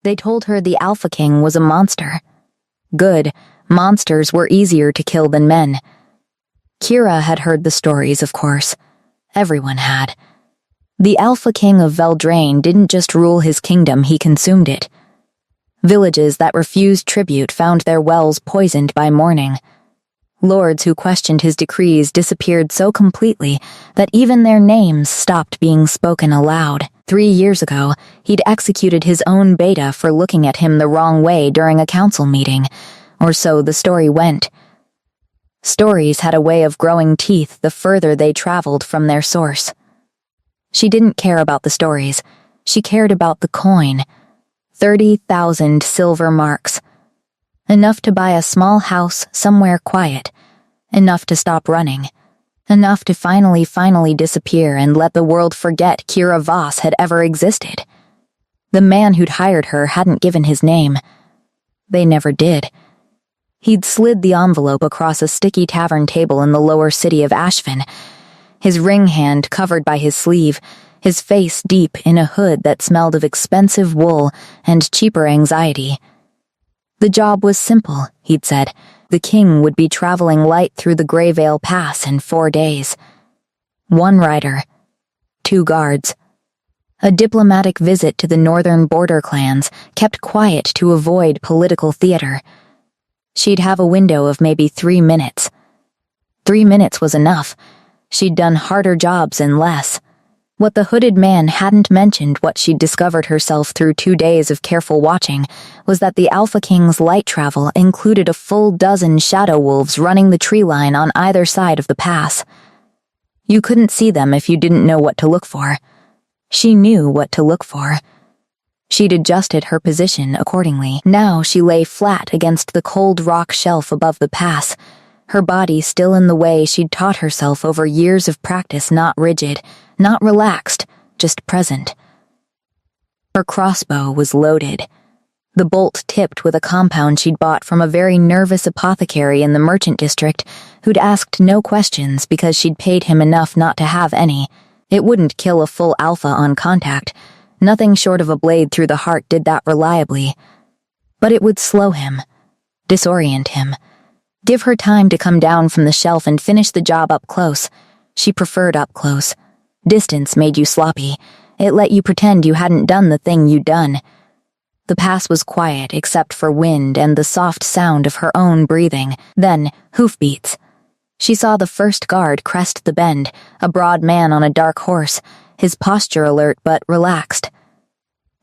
They told her the Alpha King was a monster. Good, monsters were easier to kill than men. Kira had heard the stories, of course. Everyone had. The Alpha King of Veldraine didn't just rule his kingdom, he consumed it. Villages that refused tribute found their wells poisoned by morning. Lords who questioned his decrees disappeared so completely that even their names stopped being spoken aloud. 3 years ago, he'd executed his own beta for looking at him the wrong way during a council meeting, or so the story went. Stories had a way of growing teeth the further they traveled from their source. She didn't care about the stories. She cared about the coin. 30,000 silver marks. Enough to buy a small house somewhere quiet. Enough to stop running. Enough to finally disappear and let the world forget Kira Voss had ever existed. The man who'd hired her hadn't given his name. They never did. He'd slid the envelope across a sticky tavern table in the lower city of Ashvin, his ring hand covered by his sleeve, his face deep in a hood that smelled of expensive wool and cheaper anxiety. The job was simple, he'd said. The king would be traveling light through the Greyvale Pass in 4 days. 1 rider. 2 guards. A diplomatic visit to the northern border clans, kept quiet to avoid political theater. She'd have a window of maybe 3 minutes. 3 minutes was enough. She'd done harder jobs in less. What the hooded man hadn't mentioned, what she'd discovered herself through 2 days of careful watching, was that the Alpha King's light travel included a full dozen shadow wolves running the tree line on either side of the pass. You couldn't see them if you didn't know what to look for. She knew what to look for. She'd adjusted her position accordingly. Now she lay flat against the cold rock shelf above the pass, her body still in the way she'd taught herself over years of practice, not rigid, not relaxed, just present. Her crossbow was loaded. The bolt tipped with a compound she'd bought from a very nervous apothecary in the merchant district who'd asked no questions because she'd paid him enough not to have any. It wouldn't kill a full alpha on contact. Nothing short of a blade through the heart did that reliably. But it would slow him, disorient him. Give her time to come down from the shelf and finish the job up close. She preferred up close. Distance made you sloppy. It let you pretend you hadn't done the thing you'd done. The pass was quiet except for wind and the soft sound of her own breathing. Then, hoofbeats. She saw the first guard crest the bend, a broad man on a dark horse, his posture alert but relaxed.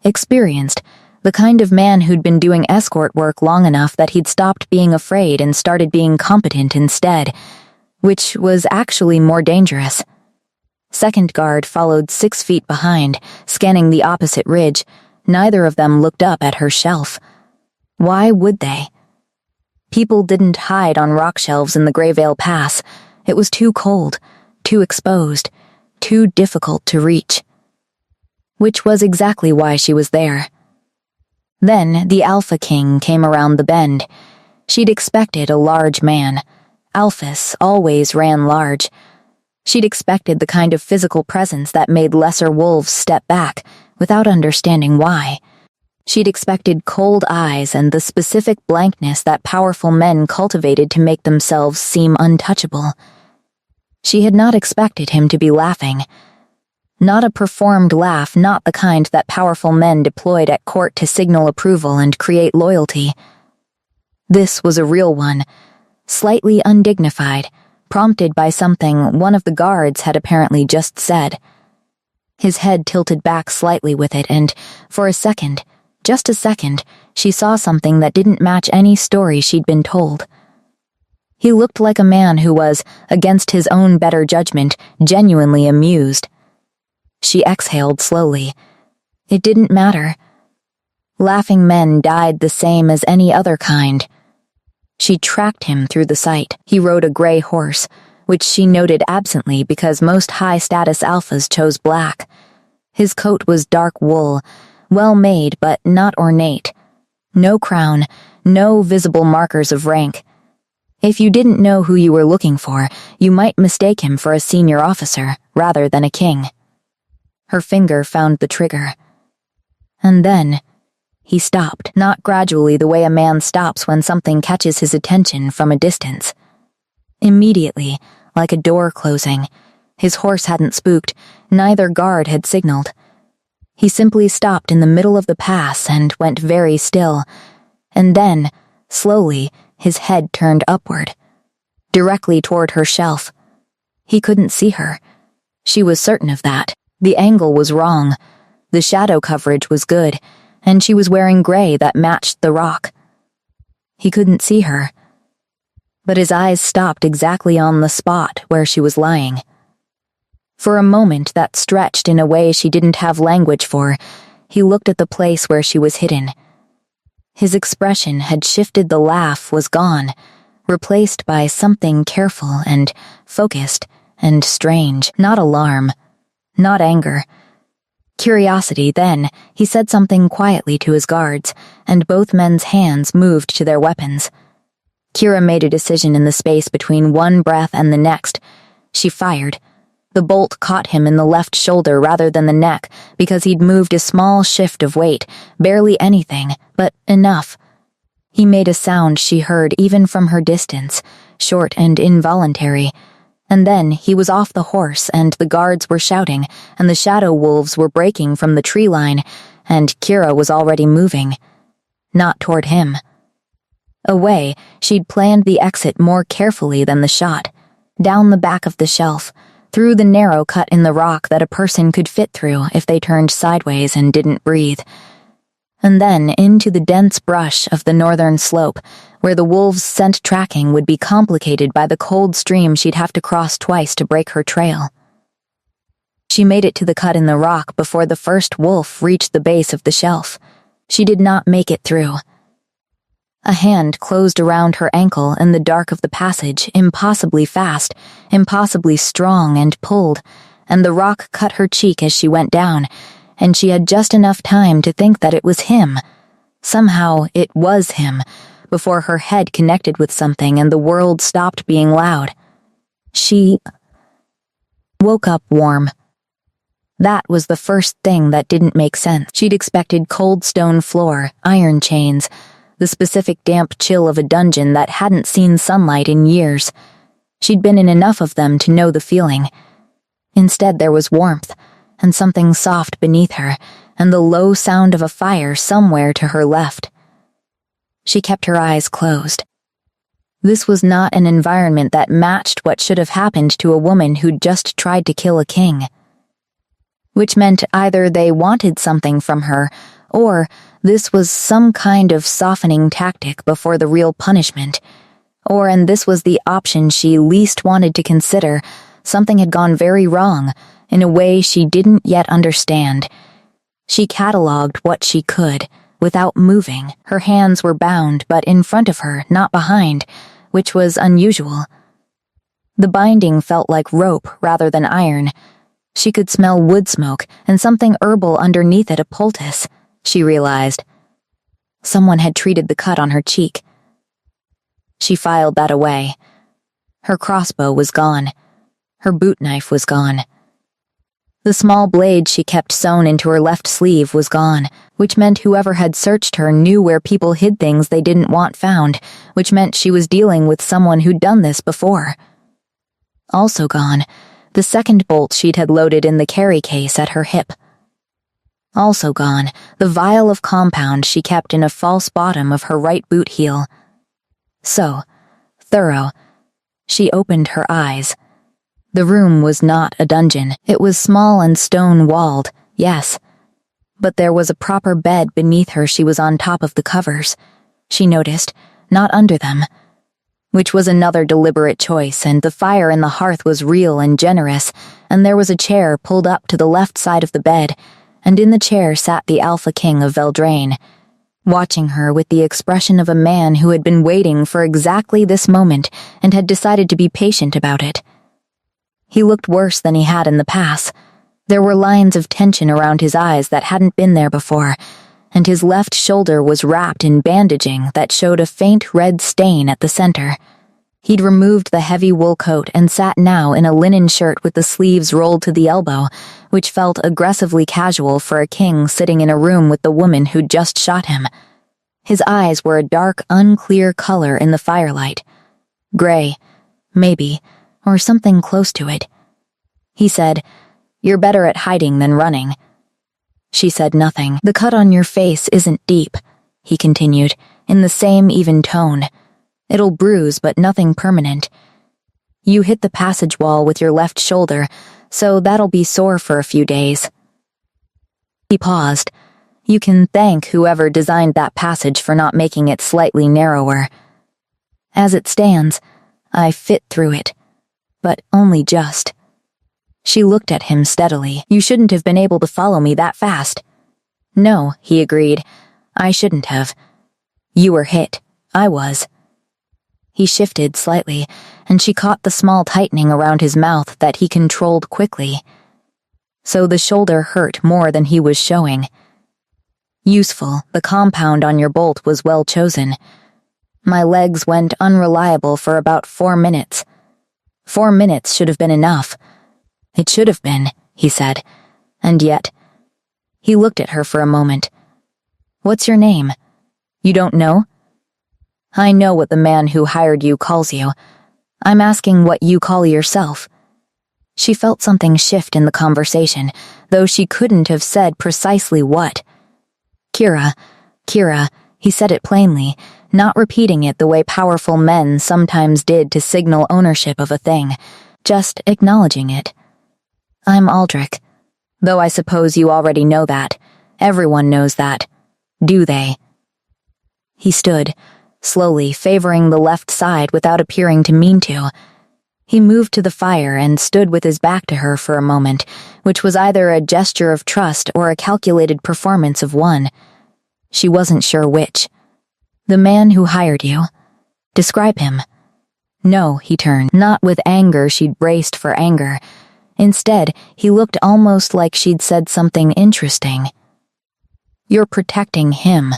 Experienced, the kind of man who'd been doing escort work long enough that he'd stopped being afraid and started being competent instead, which was actually more dangerous. Second guard followed 6 feet behind, scanning the opposite ridge. Neither of them looked up at her shelf. Why would they? People didn't hide on rock shelves in the Greyvale Pass. It was too cold, too exposed, too difficult to reach. Which was exactly why she was there. Then the Alpha King came around the bend. She'd expected a large man. Alphas always ran large. She'd expected the kind of physical presence that made lesser wolves step back, without understanding why. She'd expected cold eyes and the specific blankness that powerful men cultivated to make themselves seem untouchable. She had not expected him to be laughing. Not a performed laugh, not the kind that powerful men deployed at court to signal approval and create loyalty. This was a real one, slightly undignified, prompted by something one of the guards had apparently just said. His head tilted back slightly with it, and, for a second, just a second, she saw something that didn't match any story she'd been told. He looked like a man who was, against his own better judgment, genuinely amused. She exhaled slowly. It didn't matter. Laughing men died the same as any other kind. She tracked him through the sight. He rode a gray horse, which she noted absently because most high-status alphas chose black. His coat was dark wool, well-made but not ornate. No crown, no visible markers of rank. If you didn't know who you were looking for, you might mistake him for a senior officer rather than a king. Her finger found the trigger. And then, He stopped, not gradually the way a man stops when something catches his attention from a distance. Immediately, like a door closing. His horse hadn't spooked, neither guard had signaled. He simply stopped in the middle of the pass and went very still, and then, slowly, his head turned upward, directly toward her shelf. He couldn't see her. She was certain of that. The angle was wrong. The shadow coverage was good, and she was wearing gray that matched the rock. He couldn't see her, but his eyes stopped exactly on the spot where she was lying. For a moment that stretched in a way she didn't have language for, he looked at the place where she was hidden. His expression had shifted. The laugh was gone, replaced by something careful and focused and strange. Not alarm, not anger. Curiosity. Then he said something quietly to his guards, and both men's hands moved to their weapons. Kira made a decision in the space between one breath and the next. She fired. The bolt caught him in the left shoulder rather than the neck because he'd moved a small shift of weight, barely anything, but enough. He made a sound she heard even from her distance, short and involuntary. And then he was off the horse, and the guards were shouting, and the shadow wolves were breaking from the tree line, and Kira was already moving. Not toward him. Away, she'd planned the exit more carefully than the shot. Down the back of the shelf, through the narrow cut in the rock that a person could fit through if they turned sideways and didn't breathe. And then into the dense brush of the northern slope, where the wolves' scent tracking would be complicated by the cold stream she'd have to cross twice to break her trail. She made it to the cut in the rock before the first wolf reached the base of the shelf. She did not make it through. A hand closed around her ankle in the dark of the passage, impossibly fast, impossibly strong, and pulled, and the rock cut her cheek as she went down, and she had just enough time to think that it was him. Somehow it was him, before her head connected with something and the world stopped being loud. She woke up warm. That was the first thing that didn't make sense. She'd expected cold stone floor, iron chains, the specific damp chill of a dungeon that hadn't seen sunlight in years. She'd been in enough of them to know the feeling. Instead, there was warmth, and something soft beneath her, and the low sound of a fire somewhere to her left. She kept her eyes closed. This was not an environment that matched what should have happened to a woman who'd just tried to kill a king. Which meant either they wanted something from her, or this was some kind of softening tactic before the real punishment. Or, and this was the option she least wanted to consider, something had gone very wrong, in a way she didn't yet understand. She catalogued what she could, without moving. Her hands were bound, but in front of her, not behind, which was unusual. The binding felt like rope rather than iron. She could smell wood smoke and something herbal underneath it, a poultice, she realized. Someone had treated the cut on her cheek. She filed that away. Her crossbow was gone. Her boot knife was gone. The small blade she kept sewn into her left sleeve was gone, which meant whoever had searched her knew where people hid things they didn't want found, which meant she was dealing with someone who'd done this before. Also gone, the second bolt she'd had loaded in the carry case at her hip. Also gone, the vial of compound she kept in a false bottom of her right boot heel. So, thorough, she opened her eyes. The room was not a dungeon. It was small and stone-walled, yes. But there was a proper bed beneath her. She was on top of the covers, she noticed, not under them. Which was another deliberate choice, and the fire in the hearth was real and generous, and there was a chair pulled up to the left side of the bed, and in the chair sat the Alpha King of Veldraine, watching her with the expression of a man who had been waiting for exactly this moment and had decided to be patient about it. He looked worse than he had in the past. There were lines of tension around his eyes that hadn't been there before, and his left shoulder was wrapped in bandaging that showed a faint red stain at the center. He'd removed the heavy wool coat and sat now in a linen shirt with the sleeves rolled to the elbow, which felt aggressively casual for a king sitting in a room with the woman who'd just shot him. His eyes were a dark, unclear color in the firelight. Gray, maybe, or something close to it. He said, "You're better at hiding than running." She said nothing. "The cut on your face isn't deep," he continued, in the same even tone. "It'll bruise, but nothing permanent. You hit the passage wall with your left shoulder, so that'll be sore for a few days." He paused. "You can thank whoever designed that passage for not making it slightly narrower. As it stands, I fit through it, but only just." She looked at him steadily. "You shouldn't have been able to follow me that fast." "No," he agreed. "I shouldn't have. You were hit. I was." He shifted slightly, and she caught the small tightening around his mouth that he controlled quickly. So the shoulder hurt more than he was showing. "Useful, the compound on your bolt was well chosen. My legs went unreliable for about 4 minutes. 4 minutes should have been enough." "It should have been," he said. "And yet..." He looked at her for a moment. "What's your name? You don't know?" "I know what the man who hired you calls you. I'm asking what you call yourself." She felt something shift in the conversation, though she couldn't have said precisely what. "Kira, Kira," he said it plainly, not repeating it the way powerful men sometimes did to signal ownership of a thing, just acknowledging it. "I'm Aldrich. Though I suppose you already know that. Everyone knows that. Do they?" He stood, slowly favoring the left side without appearing to mean to. He moved to the fire and stood with his back to her for a moment, which was either a gesture of trust or a calculated performance of one. She wasn't sure which. "The man who hired you. Describe him." "No," he turned, not with anger she'd braced for anger. Instead, he looked almost like she'd said something interesting. "You're protecting him."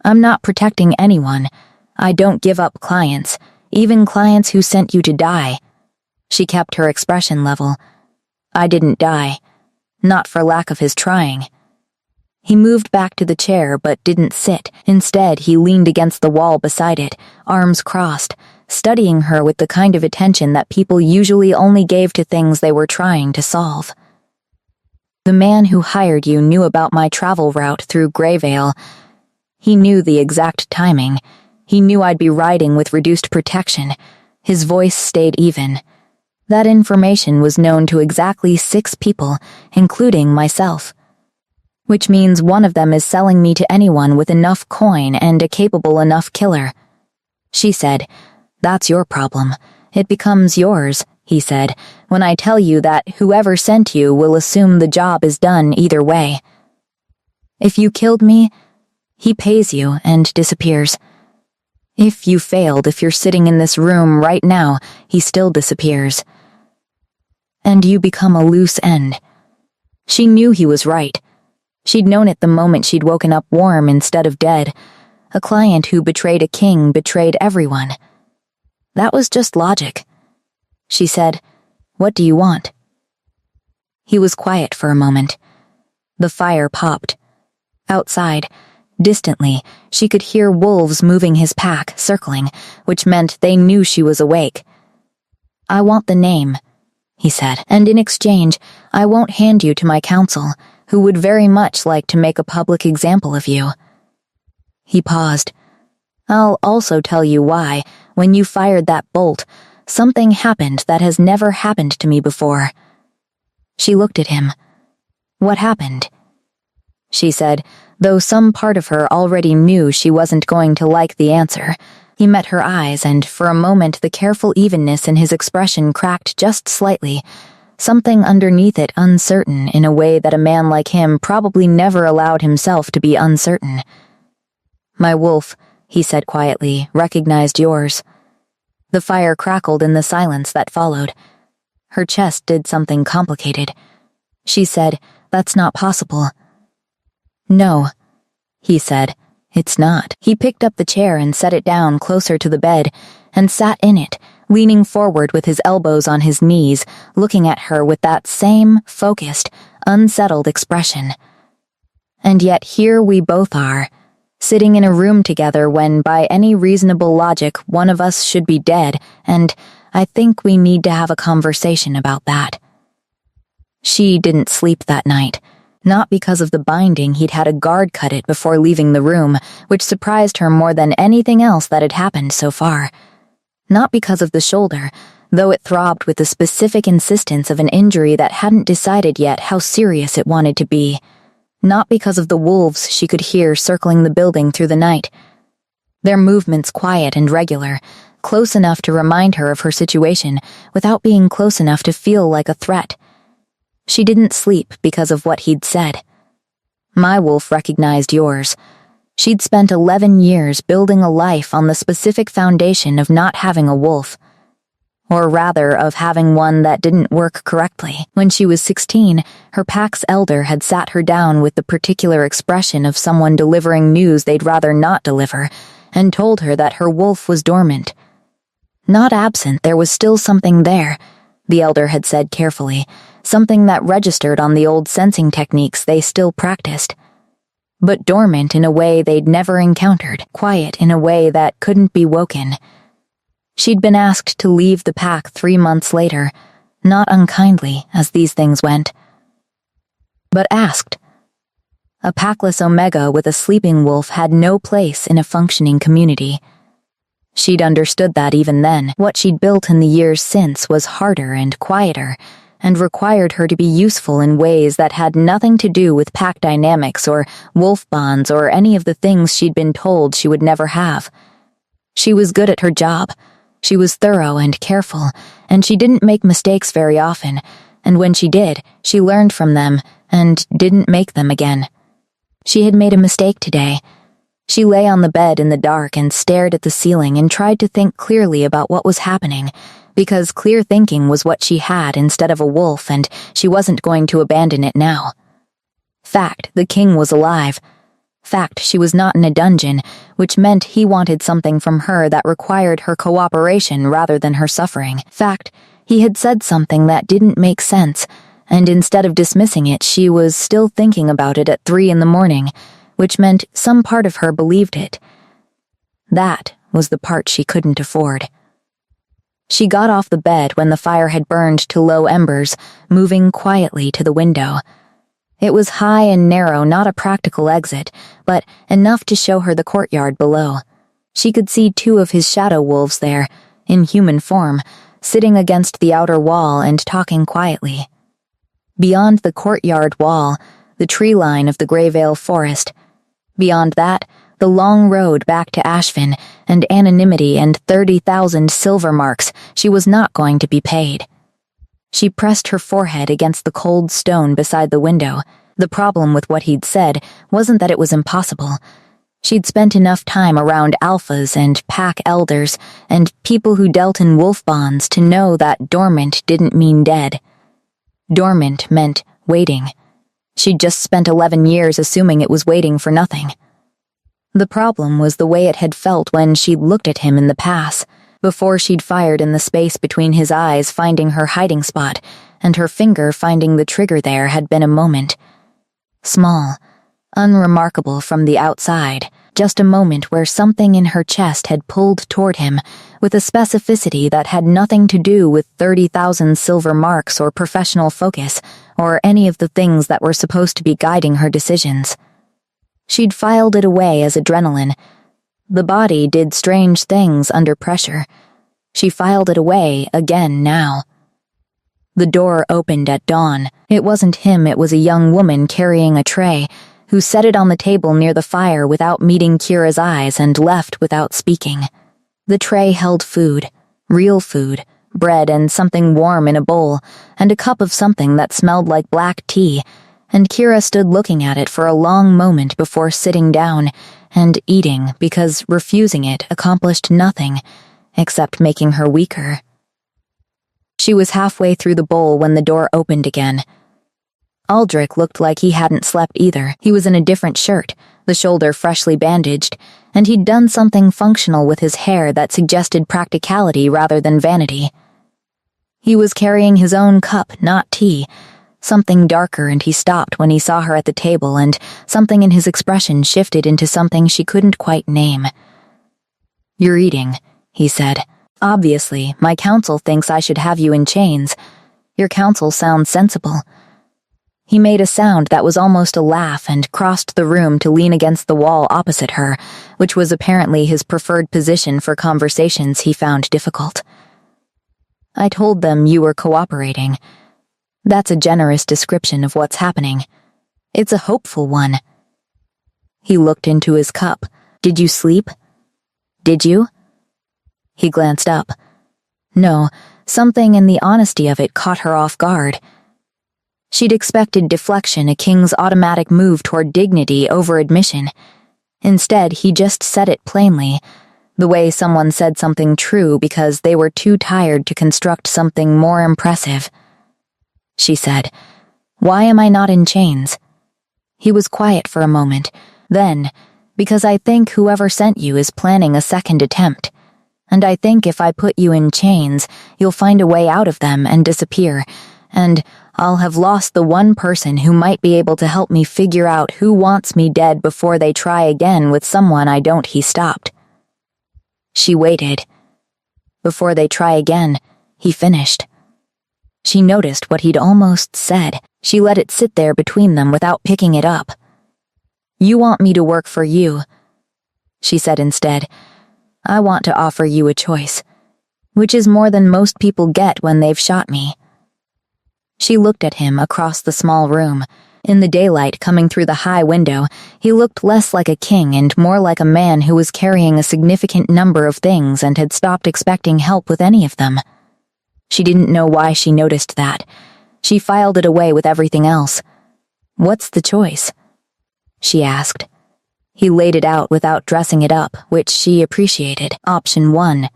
"I'm not protecting anyone. I don't give up clients, even clients who sent you to die." She kept her expression level. "I didn't die. Not for lack of his trying." He moved back to the chair but didn't sit. Instead, he leaned against the wall beside it, arms crossed, studying her with the kind of attention that people usually only gave to things they were trying to solve. "The man who hired you knew about my travel route through Greyvale. He knew the exact timing. He knew I'd be riding with reduced protection." His voice stayed even. "That information was known to exactly 6 people, including myself. Which means one of them is selling me to anyone with enough coin and a capable enough killer." She said, "That's your problem. It becomes yours," he said, "when I tell you that whoever sent you will assume the job is done either way. If you killed me, he pays you and disappears. If you failed, if you're sitting in this room right now, he still disappears. And you become a loose end." She knew he was right. She'd known it the moment she'd woken up warm instead of dead. A client who betrayed a king betrayed everyone. That was just logic. She said, "What do you want?" He was quiet for a moment. The fire popped. Outside, distantly, she could hear wolves moving his pack, circling, which meant they knew she was awake. "I want the name," he said, "and in exchange, I won't hand you to my council, who would very much like to make a public example of you." He paused. "I'll also tell you why, when you fired that bolt, something happened that has never happened to me before." She looked at him. "What happened?" She said, though some part of her already knew she wasn't going to like the answer. He met her eyes, and for a moment the careful evenness in his expression cracked just slightly, something underneath it uncertain in a way that a man like him probably never allowed himself to be uncertain. "My wolf," he said quietly, "recognized yours." The fire crackled in the silence that followed. Her chest did something complicated. She said, "That's not possible." "No," he said, "it's not." He picked up the chair and set it down closer to the bed, and sat in it, leaning forward with his elbows on his knees, looking at her with that same focused, unsettled expression. And yet here we both are, sitting in a room together when, by any reasonable logic, one of us should be dead, and I think we need to have a conversation about that. She didn't sleep that night, not because of the binding. He'd had a guard cut it before leaving the room, which surprised her more than anything else that had happened so far. Not because of the shoulder, though it throbbed with the specific insistence of an injury that hadn't decided yet how serious it wanted to be. Not because of the wolves she could hear circling the building through the night. Their movements quiet and regular, close enough to remind her of her situation without being close enough to feel like a threat. She didn't sleep because of what he'd said. My wolf recognized yours. She'd spent 11 years building a life on the specific foundation of not having a wolf. Or rather, of having one that didn't work correctly. When she was 16, her pack's elder had sat her down with the particular expression of someone delivering news they'd rather not deliver, and told her that her wolf was dormant. Not absent, there was still something there, the elder had said carefully, something that registered on the old sensing techniques they still practiced. But dormant in a way they'd never encountered, quiet in a way that couldn't be woken. She'd been asked to leave the pack 3 months later, not unkindly, as these things went. But asked. A packless omega with a sleeping wolf had no place in a functioning community. She'd understood that even then. What she'd built in the years since was harder and quieter, and required her to be useful in ways that had nothing to do with pack dynamics or wolf bonds or any of the things she'd been told she would never have. She was good at her job. She was thorough and careful, and she didn't make mistakes very often, and when she did, she learned from them and didn't make them again. She had made a mistake today. She lay on the bed in the dark and stared at the ceiling and tried to think clearly about what was happening, because clear thinking was what she had instead of a wolf, and she wasn't going to abandon it now. Fact, the king was alive. Fact, she was not in a dungeon, which meant he wanted something from her that required her cooperation rather than her suffering. Fact, he had said something that didn't make sense, and instead of dismissing it, she was still thinking about it at 3 a.m, which meant some part of her believed it. That was the part she couldn't afford. She got off the bed when the fire had burned to low embers, moving quietly to the window. It was high and narrow, not a practical exit, but enough to show her the courtyard below. She could see 2 of his shadow wolves there, in human form, sitting against the outer wall and talking quietly. Beyond the courtyard wall, the tree line of the Greyvale forest. Beyond that, the long road back to Ashvin and anonymity and 30,000 silver marks. She was not going to be paid. She pressed her forehead against the cold stone beside the window. The problem with what he'd said wasn't that it was impossible. She'd spent enough time around alphas and pack elders and people who dealt in wolf bonds to know that dormant didn't mean dead. Dormant meant waiting. She'd just spent 11 years assuming it was waiting for nothing. The problem was the way it had felt when she'd looked at him in the pass, before she'd fired in the space between his eyes finding her hiding spot, and her finger finding the trigger there had been a moment. Small, unremarkable from the outside, just a moment where something in her chest had pulled toward him, with a specificity that had nothing to do with 30,000 silver marks or professional focus, or any of the things that were supposed to be guiding her decisions. She'd filed it away as adrenaline. The body did strange things under pressure. She filed it away again now. The door opened at dawn. It wasn't him, it was a young woman carrying a tray, who set it on the table near the fire without meeting Kira's eyes and left without speaking. The tray held food, real food, bread and something warm in a bowl, and a cup of something that smelled like black tea, and Kira stood looking at it for a long moment before sitting down and eating, because refusing it accomplished nothing, except making her weaker. She was halfway through the bowl when the door opened again. Aldrich looked like he hadn't slept either. He was in a different shirt, the shoulder freshly bandaged, and he'd done something functional with his hair that suggested practicality rather than vanity. He was carrying his own cup, not tea, something darker, and he stopped when he saw her at the table, and something in his expression shifted into something she couldn't quite name. "You're eating," he said. "Obviously, my counsel thinks I should have you in chains. Your counsel sounds sensible." He made a sound that was almost a laugh and crossed the room to lean against the wall opposite her, which was apparently his preferred position for conversations he found difficult. "I told them you were cooperating. That's a generous description of what's happening. It's a hopeful one." He looked into his cup. "Did you sleep?" "Did you?" He glanced up. No, something in the honesty of it caught her off guard. She'd expected deflection, a king's automatic move toward dignity over admission. Instead, he just said it plainly, the way someone said something true because they were too tired to construct something more impressive. She said, "Why am I not in chains?" He was quiet for a moment. Then, "Because I think whoever sent you is planning a second attempt. And I think if I put you in chains, you'll find a way out of them and disappear, and I'll have lost the one person who might be able to help me figure out who wants me dead before they try again with someone I don't." He stopped. She waited. "Before they try again," he finished. She noticed what he'd almost said. She let it sit there between them without picking it up. "You want me to work for you," she said instead. "I want to offer you a choice, which is more than most people get when they've shot me." She looked at him across the small room. In the daylight coming through the high window, he looked less like a king and more like a man who was carrying a significant number of things and had stopped expecting help with any of them. She didn't know why she noticed that. She filed it away with everything else. "What's the choice?" she asked. He laid it out without dressing it up, which she appreciated. Option 1.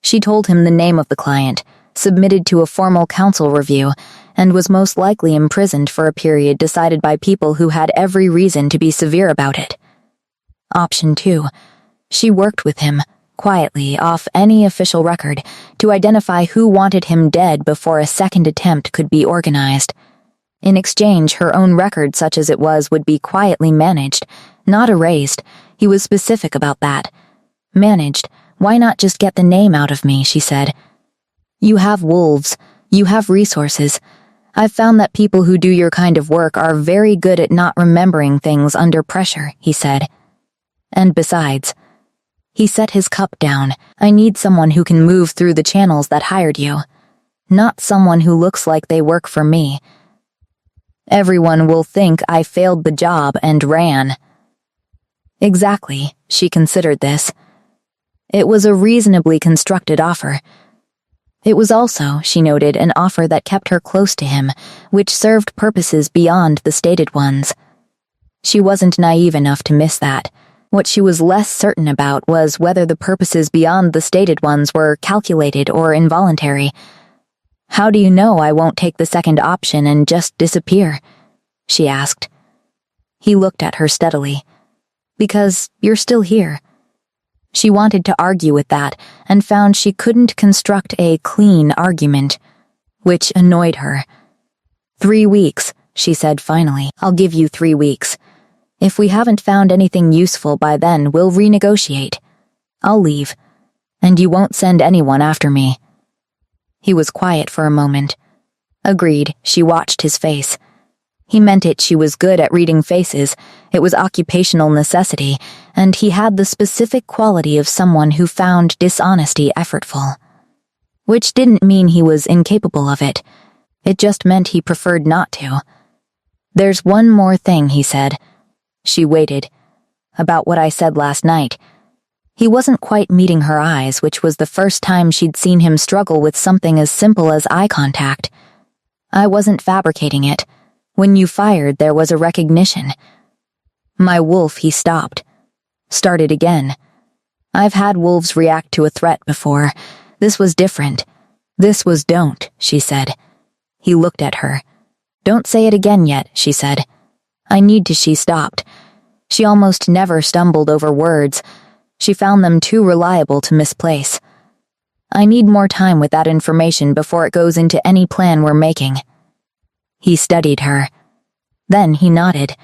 She told him the name of the client, submitted to a formal counsel review, and was most likely imprisoned for a period decided by people who had every reason to be severe about it. Option 2. She worked with him, quietly, off any official record, to identify who wanted him dead before a second attempt could be organized. In exchange, her own record, such as it was, would be quietly managed, not erased. He was specific about that. "Managed. Why not just get the name out of me?" she said. "You have wolves. You have resources. I've found that people who do your kind of work are very good at not remembering things under pressure," he said. "And besides," he set his cup down, "I need someone who can move through the channels that hired you. Not someone who looks like they work for me. Everyone will think I failed the job and ran." Exactly, she considered this. It was a reasonably constructed offer. It was also, she noted, an offer that kept her close to him, which served purposes beyond the stated ones. She wasn't naive enough to miss that. What she was less certain about was whether the purposes beyond the stated ones were calculated or involuntary. "How do you know I won't take the second option and just disappear?" she asked. He looked at her steadily. "Because you're still here." She wanted to argue with that, and found she couldn't construct a clean argument, which annoyed her. 3 weeks, she said finally. "I'll give you 3 weeks. If we haven't found anything useful by then, we'll renegotiate. I'll leave, and you won't send anyone after me." He was quiet for a moment. Agreed, she watched his face. He meant it. She was good at reading faces. It was occupational necessity, and he had the specific quality of someone who found dishonesty effortful. Which didn't mean he was incapable of it. It just meant he preferred not to. "There's one more thing," he said. She waited. "About what I said last night." He wasn't quite meeting her eyes, which was the first time she'd seen him struggle with something as simple as eye contact. "I wasn't fabricating it. When you fired, there was a recognition." "My wolf," he stopped. Started again. "I've had wolves react to a threat before. This was different. This was don't," she said. He looked at her. "Don't say it again yet," she said. "I need to." She stopped. She almost never stumbled over words. She found them too reliable to misplace. I need more time with that information before it goes into any plan we're making. He studied her. Then he nodded.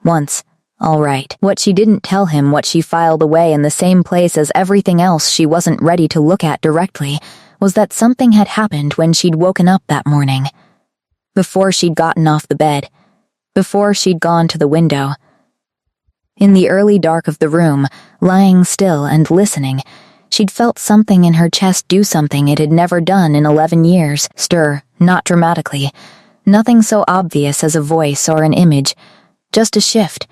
Once. All right. What she didn't tell him, what she filed away in the same place as everything else she wasn't ready to look at directly, was that something had happened when she'd woken up that morning. Before she'd gotten off the bed. Before she'd gone to the window. In the early dark of the room, lying still and listening, she'd felt something in her chest do something it had never done in 11 years. Stir, not dramatically. Nothing so obvious as a voice or an image. Just a shift.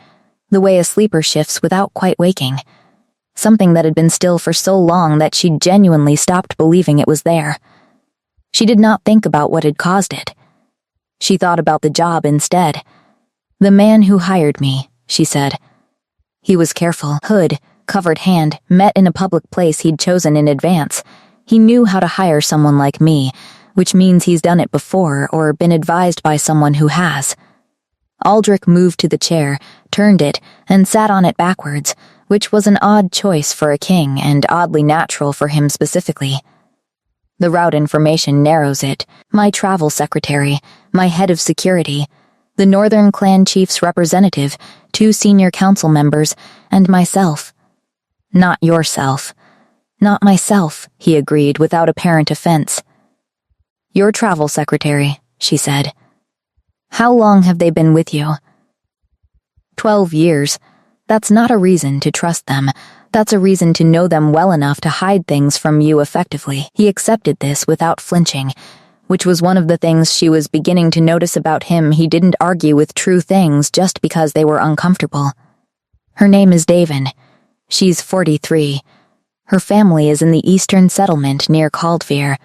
The way a sleeper shifts without quite waking. Something that had been still for so long that she'd genuinely stopped believing it was there. She did not think about what had caused it. She thought about the job instead. The man who hired me, she said. He was careful, hood, covered hand, met in a public place he'd chosen in advance. He knew how to hire someone like me, which means he's done it before or been advised by someone who has. Aldrich moved to the chair, turned it, and sat on it backwards, which was an odd choice for a king and oddly natural for him specifically. The route information narrows it. My travel secretary, my head of security, the Northern Clan Chief's representative, 2 senior council members, and myself. Not yourself. Not myself, he agreed without apparent offense. Your travel secretary, she said. How long have they been with you? 12 years. That's not a reason to trust them. That's a reason to know them well enough to hide things from you effectively. He accepted this without flinching, which was one of the things she was beginning to notice about him. He didn't argue with true things just because they were uncomfortable. Her name is Davin. She's 43. Her family is in the eastern settlement near Caldveer.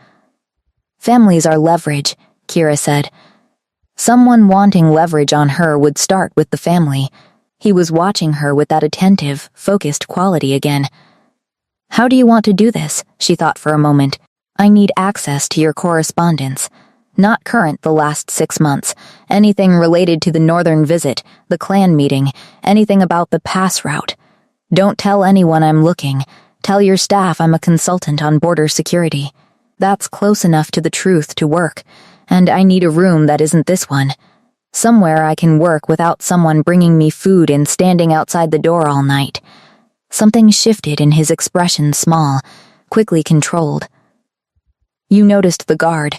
Families are leverage, Kira said. Someone wanting leverage on her would start with the family. He was watching her with that attentive, focused quality again. How do you want to do this? She thought for a moment. I need access to your correspondence. Not current the last 6 months. Anything related to the northern visit, the clan meeting, anything about the pass route. Don't tell anyone I'm looking. Tell your staff I'm a consultant on border security. That's close enough to the truth to work, and I need a room that isn't this one. Somewhere I can work without someone bringing me food and standing outside the door all night. Something shifted in his expression, small, quickly controlled. You noticed the guard.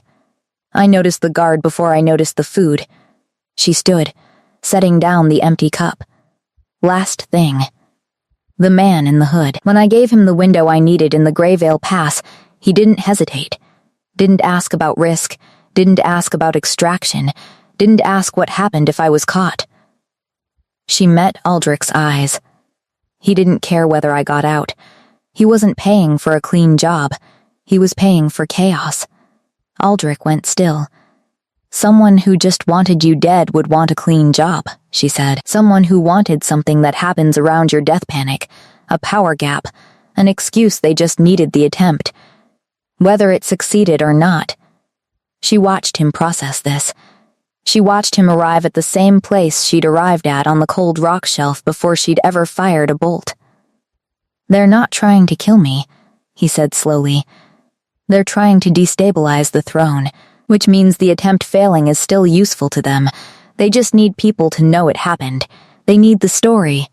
I noticed the guard before I noticed the food. She stood, setting down the empty cup. Last thing. The man in the hood. When I gave him the window I needed in the Greyvale Pass, he didn't hesitate. Didn't ask about risk. Didn't ask about extraction. Didn't ask what happened if I was caught. She met Aldrich's eyes. He didn't care whether I got out. He wasn't paying for a clean job. He was paying for chaos. Aldrich went still. Someone who just wanted you dead would want a clean job, she said. Someone who wanted something that happens around your death panic. A power gap. An excuse they just needed the attempt. Whether it succeeded or not. She watched him process this. She watched him arrive at the same place she'd arrived at on the cold rock shelf before she'd ever fired a bolt. They're not trying to kill me, he said slowly. They're trying to destabilize the throne, which means the attempt failing is still useful to them. They just need people to know it happened. They need the story.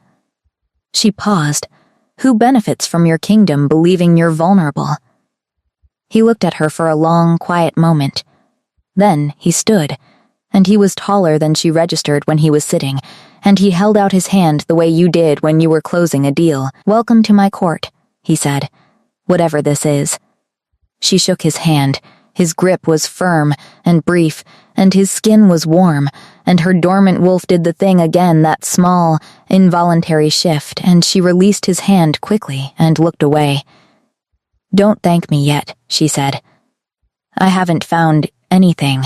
She paused. Who benefits from your kingdom believing you're vulnerable? He looked at her for a long, quiet moment. Then he stood, and he was taller than she registered when he was sitting, and he held out his hand the way you did when you were closing a deal. Welcome to my court, he said. Whatever this is. She shook his hand. His grip was firm and brief, and his skin was warm, and her dormant wolf did the thing again, that small, involuntary shift, and she released his hand quickly and looked away. Don't thank me yet, she said. I haven't found anything.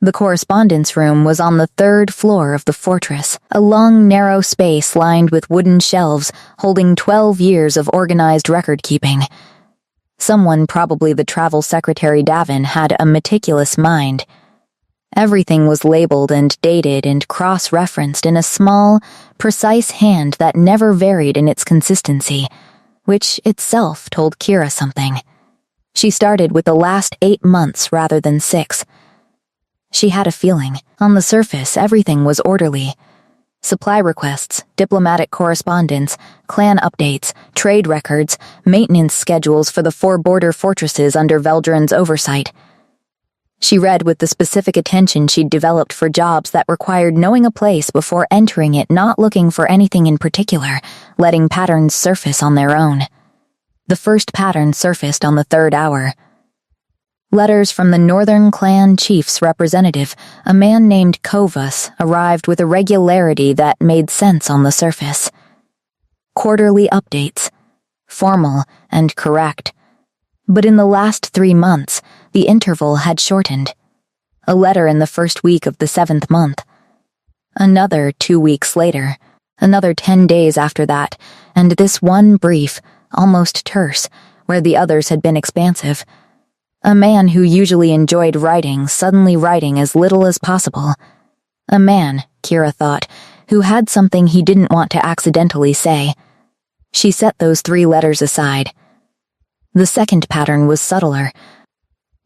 The correspondence room was on the 3rd floor of the fortress, a long, narrow space lined with wooden shelves holding 12 years of organized record-keeping. Someone, probably the travel secretary Davin, had a meticulous mind. Everything was labeled and dated and cross-referenced in a small, precise hand that never varied in its consistency, which itself told Kira something. She started with the last 8 months rather than 6. She had a feeling. On the surface, everything was orderly. Supply requests, diplomatic correspondence, clan updates, trade records, maintenance schedules for the 4 border fortresses under Veldrin's oversight. She read with the specific attention she'd developed for jobs that required knowing a place before entering it, not looking for anything in particular, letting patterns surface on their own. The first pattern surfaced on the 3rd hour. Letters from the Northern Clan Chief's representative, a man named Kovas, arrived with a regularity that made sense on the surface. Quarterly updates. Formal and correct. But in the last 3 months, the interval had shortened. A letter in the first week of the 7th month. Another 2 weeks later. Another 10 days after that, and this one brief, almost terse, where the others had been expansive. A man who usually enjoyed writing, suddenly writing as little as possible. A man, Kira thought, who had something he didn't want to accidentally say. She set those 3 letters aside. The second pattern was subtler.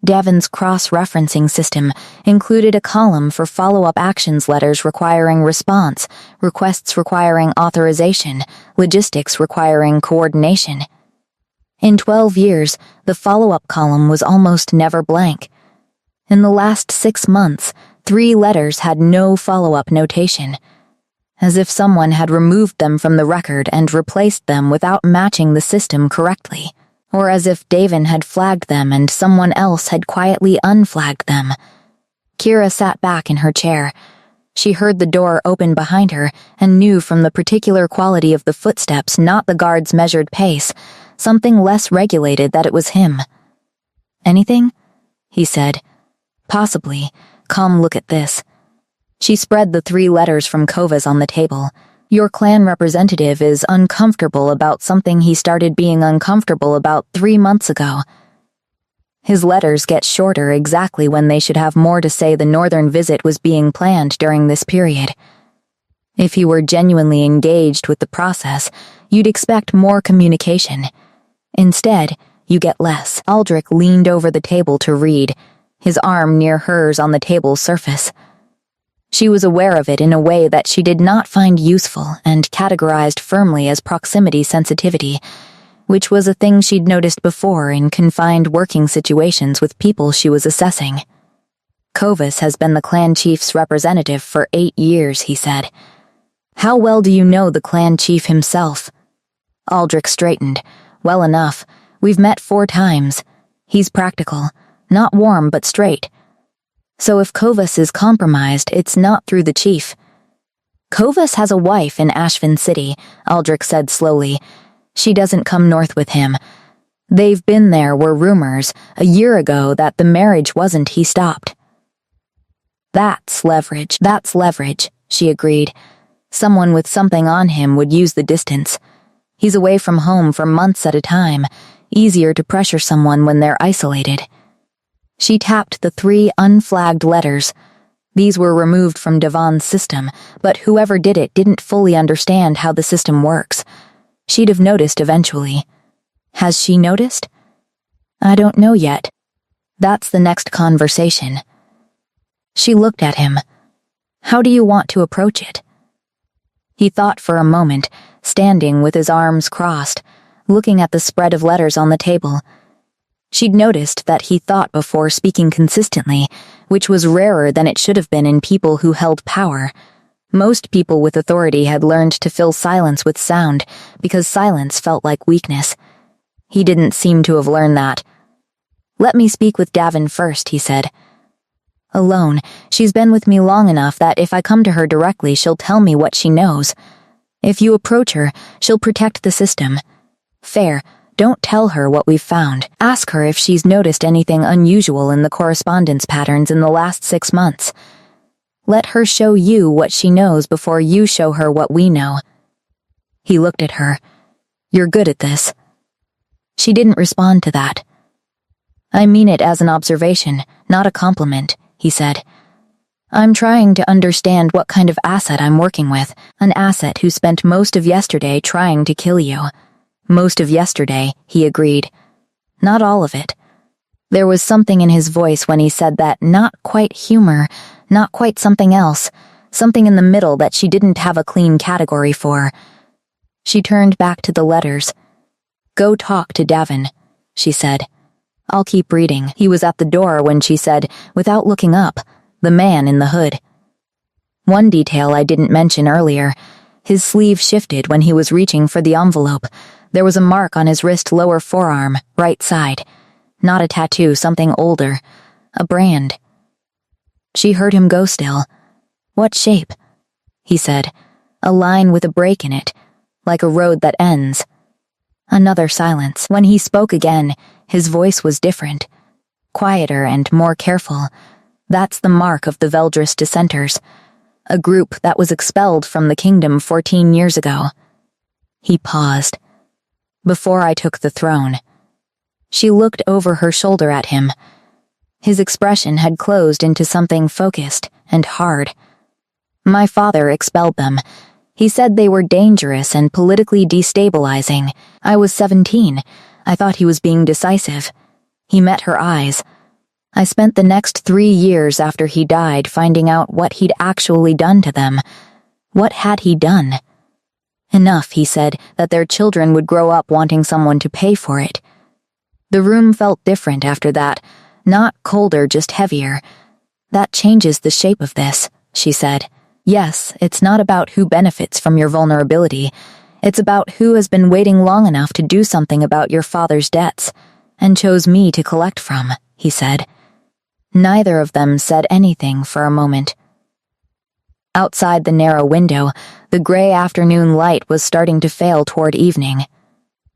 Davin's cross-referencing system included a column for follow-up actions letters requiring response, requests requiring authorization, logistics requiring coordination. In 12 years, the follow-up column was almost never blank. In the last 6 months, 3 letters had no follow-up notation, as if someone had removed them from the record and replaced them without matching the system correctly. Or as if Davin had flagged them and someone else had quietly unflagged them. Kira sat back in her chair. She heard the door open behind her and knew from the particular quality of the footsteps, not the guard's measured pace, something less regulated, that it was him. "Anything?" he said. "Possibly. Come look at this." She spread the 3 letters from Kovas on the table. Your clan representative is uncomfortable about something he started being uncomfortable about 3 months ago. His letters get shorter exactly when they should have more to say. The northern visit was being planned during this period. If he were genuinely engaged with the process, you'd expect more communication. Instead, you get less. Aldrich leaned over the table to read, his arm near hers on the table's surface. She was aware of it in a way that she did not find useful and categorized firmly as proximity sensitivity, which was a thing she'd noticed before in confined working situations with people she was assessing. "Kovas has been the clan chief's representative for 8 years, he said. "How well do you know the clan chief himself?" Aldrich straightened. "Well enough. We've met 4 times. He's practical, not warm but straight. So if Kovas is compromised, it's not through the chief." "Kovas has a wife in Ashvin City," Aldrich said slowly. "She doesn't come north with him. They've been there, were rumors, a year ago that the marriage wasn't. He stopped." That's leverage, she agreed. Someone with something on him would use the distance. He's away from home for months at a time. Easier to pressure someone when they're isolated. She tapped the 3 unflagged letters. These were removed from Devon's system, but whoever did it didn't fully understand how the system works. She'd have noticed eventually. Has she noticed? I don't know yet. That's the next conversation. She looked at him. How do you want to approach it? He thought for a moment, standing with his arms crossed, looking at the spread of letters on the table. She'd noticed that he thought before speaking consistently, which was rarer than it should have been in people who held power. Most people with authority had learned to fill silence with sound, because silence felt like weakness. He didn't seem to have learned that. "Let me speak with Davin first," he said. "Alone, she's been with me long enough that if I come to her directly, she'll tell me what she knows. If you approach her, she'll protect the system. Fair. Don't tell her what we've found. Ask her if she's noticed anything unusual in the correspondence patterns in the last 6 months. Let her show you what she knows before you show her what we know." He looked at her. "You're good at this." She didn't respond to that. "I mean it as an observation, not a compliment," he said. I'm trying to understand what kind of asset I'm working with. An asset who spent most of yesterday trying to kill you. Most of yesterday, he agreed. Not all of it. There was something in his voice when he said that, not quite humor, not quite something else, something in the middle that she didn't have a clean category for. She turned back to the letters. Go talk to Davin, she said. I'll keep reading. He was at the door when she said, without looking up, the man in the hood. One detail I didn't mention earlier. His sleeve shifted when he was reaching for the envelope. There was a mark on his wrist lower forearm, right side. Not a tattoo, something older. A brand. She heard him go still. What shape? He said. A line with a break in it, like a road that ends. Another silence. When he spoke again, his voice was different. Quieter and more careful. That's the mark of the Veldris dissenters. A group that was expelled from the kingdom 14 years ago. He paused. Before I took the throne. She looked over her shoulder at him. His expression had closed into something focused and hard. My father expelled them. He said they were dangerous and politically destabilizing. I was 17. I thought he was being decisive. He met her eyes. I spent the next 3 years after he died finding out what he'd actually done to them. What had he done? Enough, he said, that their children would grow up wanting someone to pay for it. The room felt different after that. Not colder, just heavier. That changes the shape of this, she said. Yes, it's not about who benefits from your vulnerability. It's about who has been waiting long enough to do something about your father's debts, and chose me to collect from, he said. Neither of them said anything for a moment. Outside the narrow window, the gray afternoon light was starting to fail toward evening.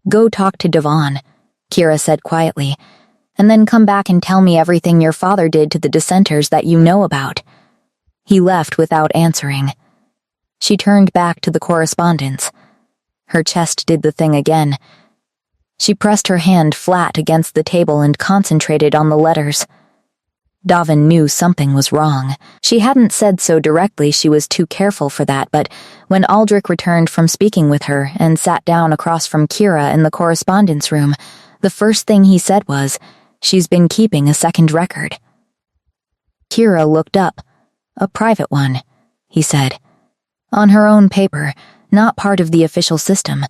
Go talk to Devon, Kira said quietly, and then come back and tell me everything your father did to the dissenters that you know about. He left without answering. She turned back to the correspondence. Her chest did the thing again. She pressed her hand flat against the table and concentrated on the letters. Davin knew something was wrong. She hadn't said so directly, she was too careful for that, but when Aldrich returned from speaking with her and sat down across from Kira in the correspondence room, the first thing he said was, "She's been keeping a second record." Kira looked up. "A private one," he said. "On her own paper, not part of the official system.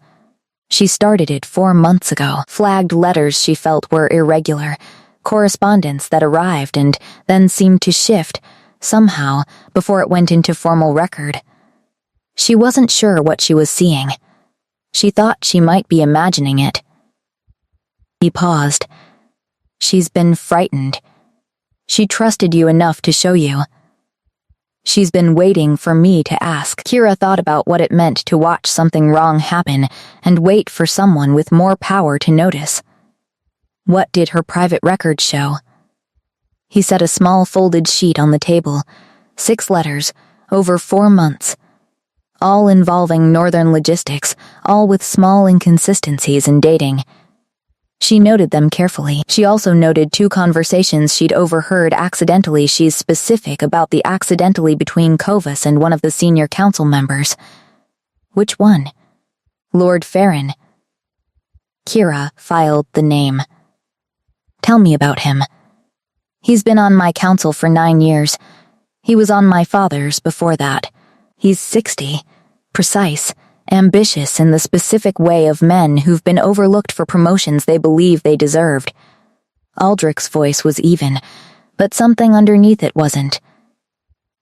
She started it 4 months ago. Flagged letters she felt were irregular. Correspondence that arrived and then seemed to shift, somehow, before it went into formal record. She wasn't sure what she was seeing. She thought she might be imagining it." He paused. "She's been frightened. She trusted you enough to show you. She's been waiting for me to ask." Kira thought about what it meant to watch something wrong happen and wait for someone with more power to notice. What did her private record show? He set a small folded sheet on the table. 6 letters, over 4 months. All involving Northern logistics, all with small inconsistencies in dating. She noted them carefully. She also noted 2 conversations she'd overheard accidentally. She's specific about the accidentally between Kovas and one of the senior council members. Which one? Lord Farron. Kira filed the name. "Tell me about him." "He's been on my council for 9 years. He was on my father's before that. He's 60, precise, ambitious in the specific way of men who've been overlooked for promotions they believe they deserved." Aldrich's voice was even, but something underneath it wasn't.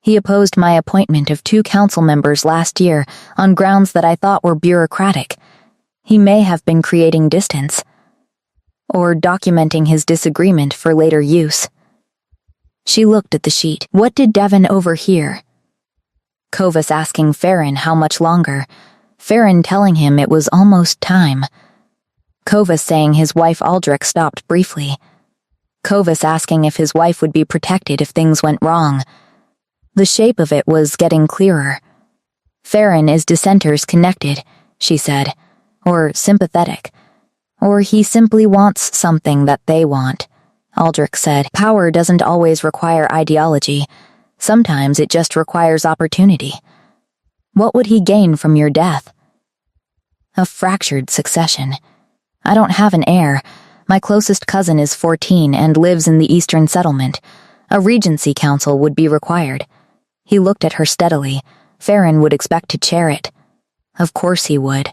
"He opposed my appointment of 2 council members last year on grounds that I thought were bureaucratic. He may have been creating distance. Or documenting his disagreement for later use." She looked at the sheet. What did Devon overhear? Kovas asking Farron how much longer. Farron telling him it was almost time. Kovas saying his wife Aldrich stopped briefly. Kovas asking if his wife would be protected if things went wrong. The shape of it was getting clearer. Farron is dissenters connected, she said, or sympathetic. Or he simply wants something that they want, Aldrich said. Power doesn't always require ideology. Sometimes it just requires opportunity. What would he gain from your death? A fractured succession. I don't have an heir. My closest cousin is 14 and lives in the Eastern Settlement. A regency council would be required. He looked at her steadily. Farron would expect to chair it. Of course he would.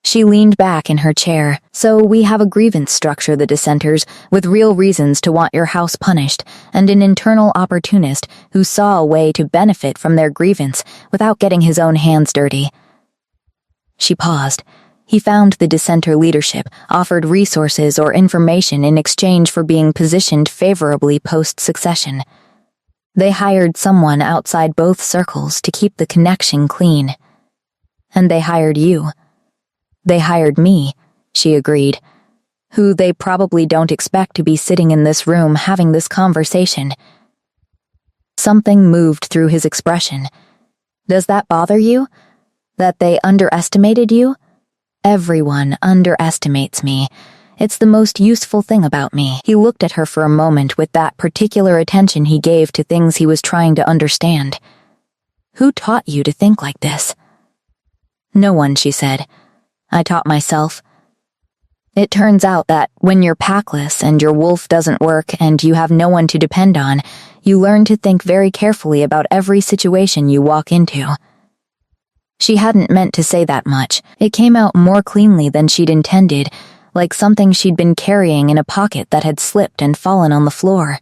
She leaned back in her chair. So we have a grievance structure, the dissenters, with real reasons to want your house punished, and an internal opportunist who saw a way to benefit from their grievance without getting his own hands dirty. She paused. He found the dissenter leadership offered resources or information in exchange for being positioned favorably post-succession. They hired someone outside both circles to keep the connection clean. And they hired you. They hired me, she agreed, who they probably don't expect to be sitting in this room having this conversation. Something moved through his expression. Does that bother you? That they underestimated you? Everyone underestimates me. It's the most useful thing about me. He looked at her for a moment with that particular attention he gave to things he was trying to understand. Who taught you to think like this? No one, she said. I taught myself. It turns out that when you're packless and your wolf doesn't work and you have no one to depend on, you learn to think very carefully about every situation you walk into. She hadn't meant to say that much. It came out more cleanly than she'd intended, like something she'd been carrying in a pocket that had slipped and fallen on the floor.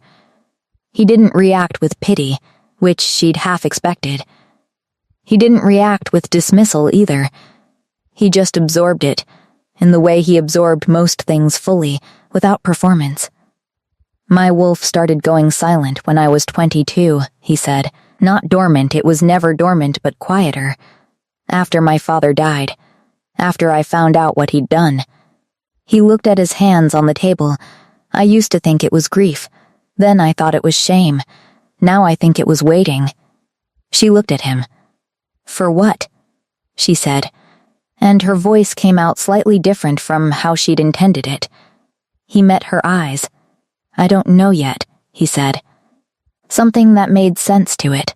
He didn't react with pity, which she'd half expected. He didn't react with dismissal either. He just absorbed it, in the way he absorbed most things fully, without performance. My wolf started going silent when I was 22, he said. Not dormant, it was never dormant, but quieter. After my father died. After I found out what he'd done. He looked at his hands on the table. I used to think it was grief. Then I thought it was shame. Now I think it was waiting. She looked at him. For what? She said, and her voice came out slightly different from how she'd intended it. He met her eyes. I don't know yet, he said. Something that made sense to it.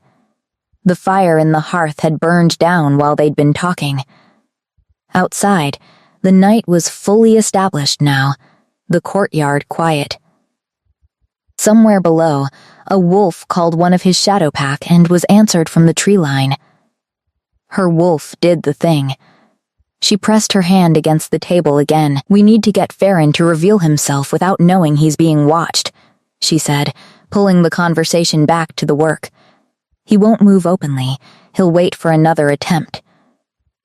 The fire in the hearth had burned down while they'd been talking. Outside, the night was fully established now, the courtyard quiet. Somewhere below, a wolf called one of his shadow pack and was answered from the tree line. Her wolf did the thing. She pressed her hand against the table again. We need to get Farron to reveal himself without knowing he's being watched, she said, pulling the conversation back to the work. He won't move openly. He'll wait for another attempt.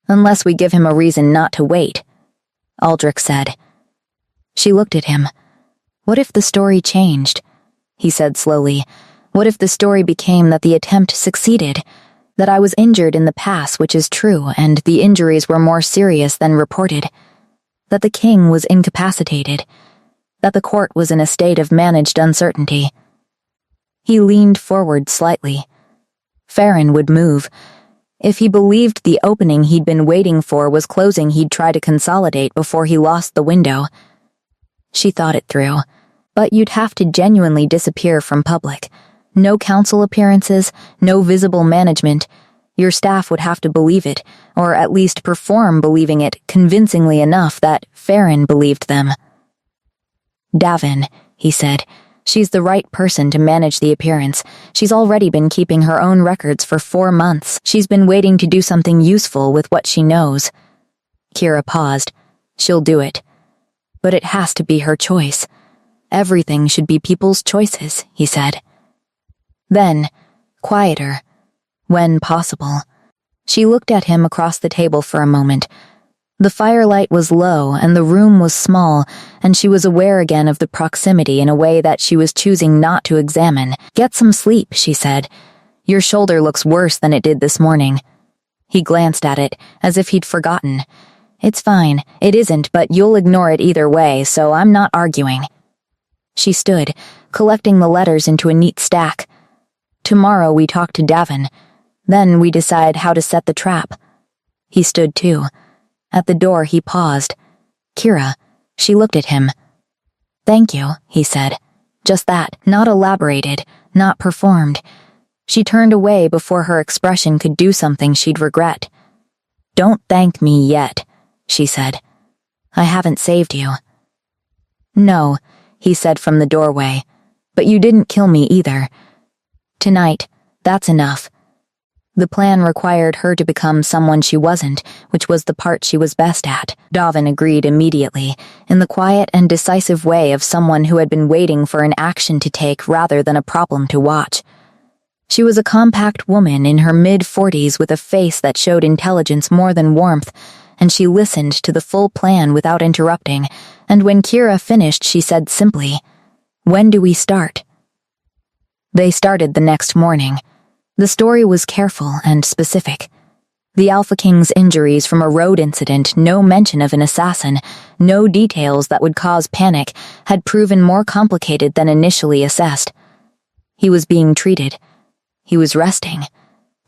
Unless we give him a reason not to wait, Aldrich said. She looked at him. What if the story changed? He said slowly. What if the story became that the attempt succeeded? That I was injured in the past, which is true, and the injuries were more serious than reported. That the king was incapacitated. That the court was in a state of managed uncertainty. He leaned forward slightly. Farron would move. If he believed the opening he'd been waiting for was closing, he'd try to consolidate before he lost the window. She thought it through. But you'd have to genuinely disappear from public. No council appearances, no visible management. Your staff would have to believe it, or at least perform believing it convincingly enough that Farron believed them. Davin, he said. She's the right person to manage the appearance. She's already been keeping her own records for 4 months. She's been waiting to do something useful with what she knows. Kira paused. She'll do it. But it has to be her choice. Everything should be people's choices, he said. Then, quieter, when possible. She looked at him across the table for a moment. The firelight was low and the room was small, and she was aware again of the proximity in a way that she was choosing not to examine. Get some sleep, she said. Your shoulder looks worse than it did this morning. He glanced at it, as if he'd forgotten. It's fine, it isn't, but you'll ignore it either way, so I'm not arguing. She stood, collecting the letters into a neat stack. Tomorrow we talk to Davin. Then we decide how to set the trap. He stood too. At the door he paused. Kira. She looked at him. Thank you, he said. Just that, not elaborated, not performed. She turned away before her expression could do something she'd regret. "Don't thank me yet," she said. "I haven't saved you." "No," he said from the doorway, "but you didn't kill me either. Tonight, that's enough." The plan required her to become someone she wasn't, which was the part she was best at. Davin agreed immediately, in the quiet and decisive way of someone who had been waiting for an action to take rather than a problem to watch. She was a compact woman in her mid-40s with a face that showed intelligence more than warmth, and she listened to the full plan without interrupting, and when Kira finished she said simply, "When do we start?" They started the next morning. The story was careful and specific. The Alpha King's injuries from a road incident, no mention of an assassin, no details that would cause panic, had proven more complicated than initially assessed. He was being treated. He was resting.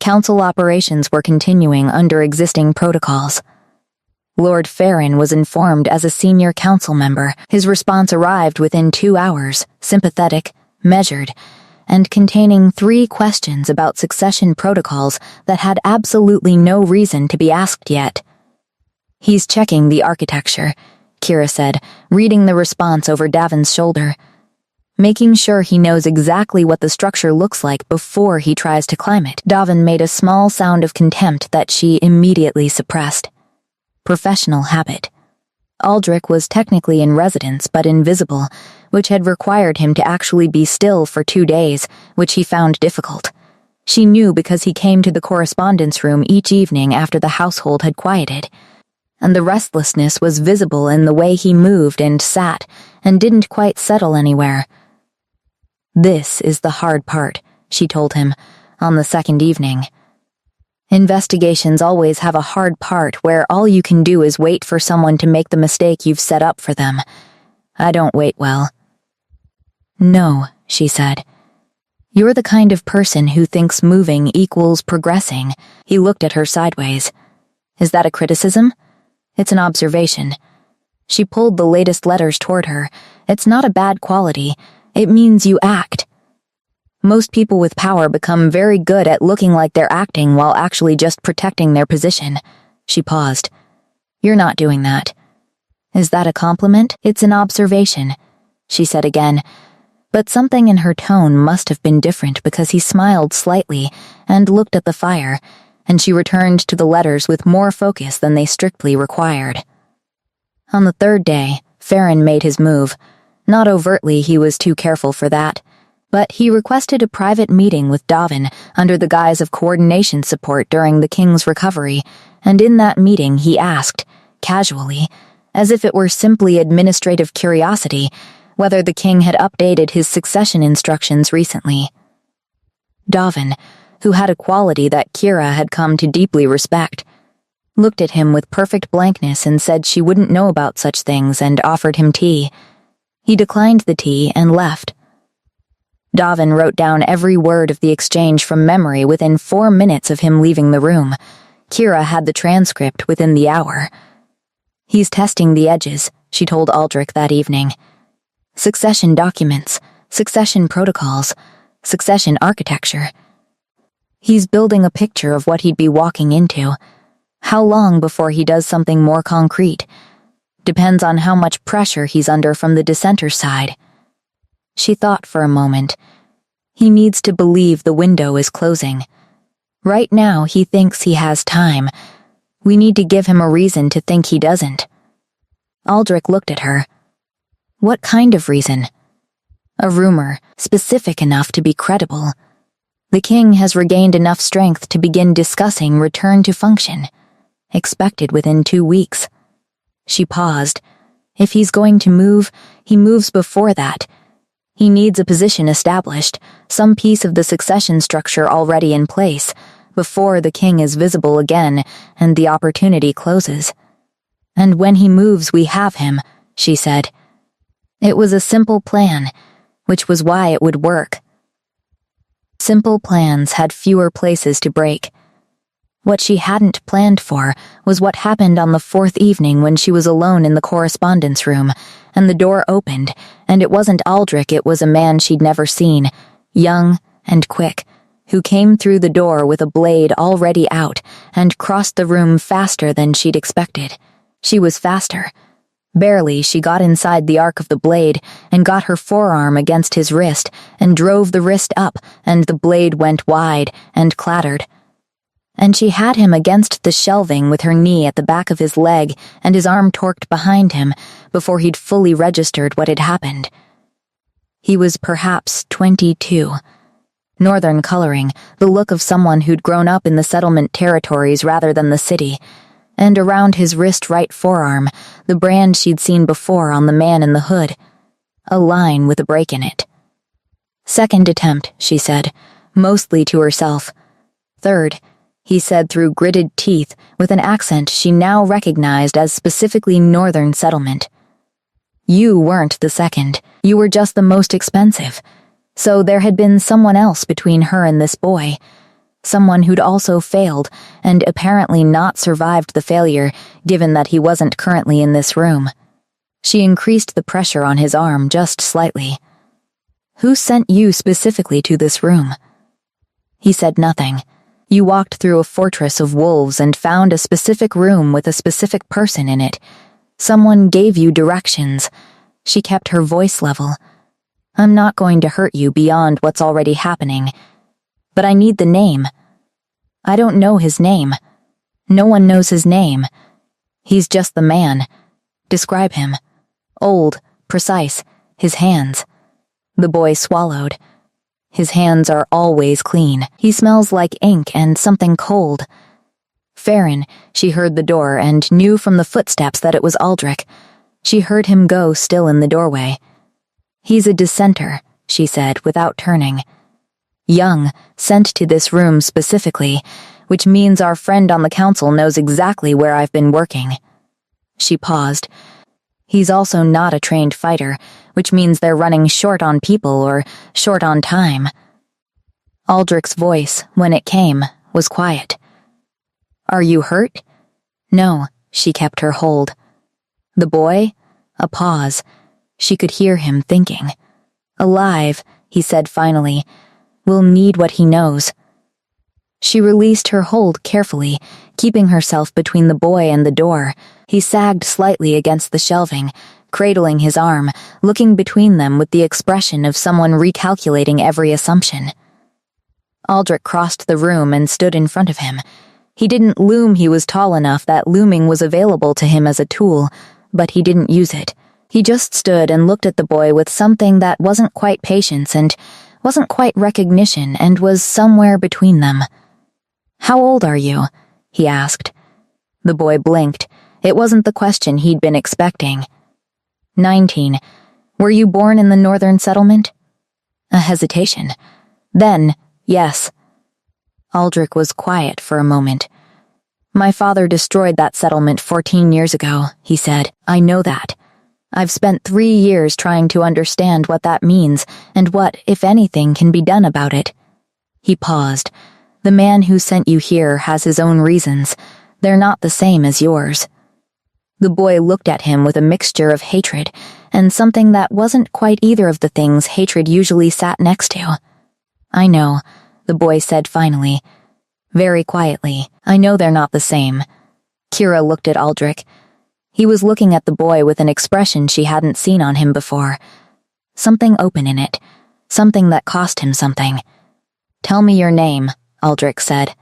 Council operations were continuing under existing protocols. Lord Farron was informed as a senior council member. His response arrived within 2 hours, sympathetic, measured, and containing 3 questions about succession protocols that had absolutely no reason to be asked yet. "He's checking the architecture," Kira said, reading the response over Davin's shoulder. "Making sure he knows exactly what the structure looks like before he tries to climb it." Davin made a small sound of contempt that she immediately suppressed. Professional habit. Aldrich was technically in residence but invisible, which had required him to actually be still for 2 days, which he found difficult. She knew because he came to the correspondence room each evening after the household had quieted, and the restlessness was visible in the way he moved and sat, and didn't quite settle anywhere. "This is the hard part," she told him, on the second evening. "Investigations always have a hard part where all you can do is wait for someone to make the mistake you've set up for them. I don't wait well." "No," she said. "You're the kind of person who thinks moving equals progressing." He looked at her sideways. "Is that a criticism?" "It's an observation." She pulled the latest letters toward her. "It's not a bad quality. It means you act. Most people with power become very good at looking like they're acting while actually just protecting their position." She paused. "You're not doing that." "Is that a compliment?" "It's an observation," she said again, but something in her tone must have been different because he smiled slightly and looked at the fire, and she returned to the letters with more focus than they strictly required. On the 3rd day, Farron made his move. Not overtly, he was too careful for that. But he requested a private meeting with Davin under the guise of coordination support during the king's recovery, and in that meeting he asked, casually, as if it were simply administrative curiosity, whether the king had updated his succession instructions recently. Davin, who had a quality that Kira had come to deeply respect, looked at him with perfect blankness and said she wouldn't know about such things and offered him tea. He declined the tea and left. Davin wrote down every word of the exchange from memory within 4 minutes of him leaving the room. Kira had the transcript within the hour. "He's testing the edges," she told Aldrich that evening. "Succession documents, succession protocols, succession architecture. He's building a picture of what he'd be walking into. How long before he does something more concrete? Depends on how much pressure he's under from the dissenters' side." She thought for a moment. He needs to believe the window is closing. Right now, he thinks he has time. We need to give him a reason to think he doesn't. Aldrich looked at her. "What kind of reason?" "A rumor, specific enough to be credible. The king has regained enough strength to begin discussing return to function. Expected within 2 weeks." She paused. If he's going to move, he moves before that. He needs a position established, some piece of the succession structure already in place, before the king is visible again and the opportunity closes. "And when he moves, we have him," she said. It was a simple plan, which was why it would work. Simple plans had fewer places to break. What she hadn't planned for was what happened on the 4th evening when she was alone in the correspondence room, and the door opened, and it wasn't Aldrich, it was a man she'd never seen, young and quick, who came through the door with a blade already out and crossed the room faster than she'd expected. She was faster. Barely, she got inside the arc of the blade and got her forearm against his wrist and drove the wrist up, and the blade went wide and clattered. And she had him against the shelving with her knee at the back of his leg and his arm torqued behind him before he'd fully registered what had happened. He was perhaps 22. Northern coloring, the look of someone who'd grown up in the settlement territories rather than the city, and around his wrist right forearm, the brand she'd seen before on the man in the hood, a line with a break in it. Second attempt, she said, mostly to herself. Third, he said through gritted teeth with an accent she now recognized as specifically Northern settlement. You weren't the second, you were just the most expensive. So there had been someone else between her and this boy. Someone who'd also failed and apparently not survived the failure, given that he wasn't currently in this room. She increased the pressure on his arm just slightly. Who sent you specifically to this room? He said nothing. You walked through a fortress of wolves and found a specific room with a specific person in it. Someone gave you directions. She kept her voice level. I'm not going to hurt you beyond what's already happening. But I need the name. I don't know his name. No one knows his name. He's just the man. Describe him. Old, precise, his hands. The boy swallowed. His hands are always clean. He smells like ink and something cold. Farron, she heard the door and knew from the footsteps that it was Aldrich. She heard him go still in the doorway. He's a dissenter, she said without turning. Young, sent to this room specifically, which means our friend on the council knows exactly where I've been working. She paused. He's also not a trained fighter, which means they're running short on people or short on time. Aldrich's voice, when it came, was quiet. Are you hurt? No, she kept her hold. The boy? A pause. She could hear him thinking. Alive, he said finally. We'll need what he knows. She released her hold carefully, keeping herself between the boy and the door. He sagged slightly against the shelving, cradling his arm, looking between them with the expression of someone recalculating every assumption. Aldrich crossed the room and stood in front of him. He didn't loom he was tall enough that looming was available to him as a tool, but he didn't use it. He just stood and looked at the boy with something that wasn't quite patience and wasn't quite recognition and was somewhere between them. How old are you? He asked. The boy blinked. It wasn't the question he'd been expecting. 19. Were you born in the Northern settlement? A hesitation. Then, yes. Aldrich was quiet for a moment. My father destroyed that settlement 14 years ago, he said. I know that. I've spent 3 years trying to understand what that means and what, if anything, can be done about it. He paused. The man who sent you here has his own reasons. They're not the same as yours. The boy looked at him with a mixture of hatred and something that wasn't quite either of the things hatred usually sat next to. I know, the boy said finally. Very quietly, I know they're not the same. Kira looked at Aldrich. He was looking at the boy with an expression she hadn't seen on him before. Something open in it. Something that cost him something. Tell me your name, Aldrich said.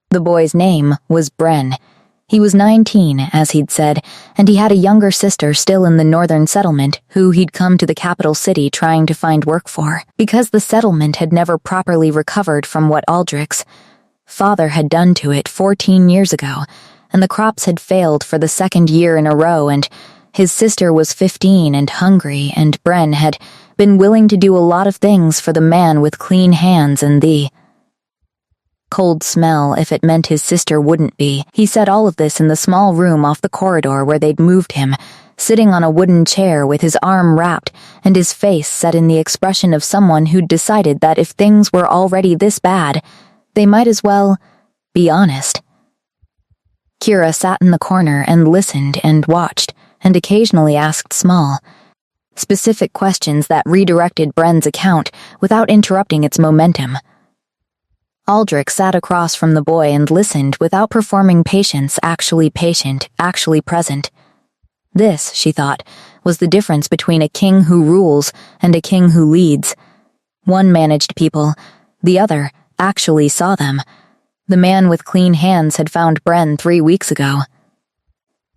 The boy's name was Bren. He was 19, as he'd said, and he had a younger sister still in the Northern settlement who he'd come to the capital city trying to find work for, because the settlement had never properly recovered from what Aldrich's father had done to it 14 years ago, and the crops had failed for the second year in a row, and his sister was 15 and hungry, and Bren had been willing to do a lot of things for the man with clean hands and the cold smell if it meant his sister wouldn't be. He said all of this in the small room off the corridor where they'd moved him, sitting on a wooden chair with his arm wrapped and his face set in the expression of someone who'd decided that if things were already this bad, they might as well be honest. Kira sat in the corner and listened and watched, and occasionally asked small, specific questions that redirected Bren's account without interrupting its momentum. Aldrich sat across from the boy and listened without performing patience, actually patient, actually present. This, she thought, was the difference between a king who rules and a king who leads. One managed people, the other actually saw them. The man with clean hands had found Bren 3 weeks ago.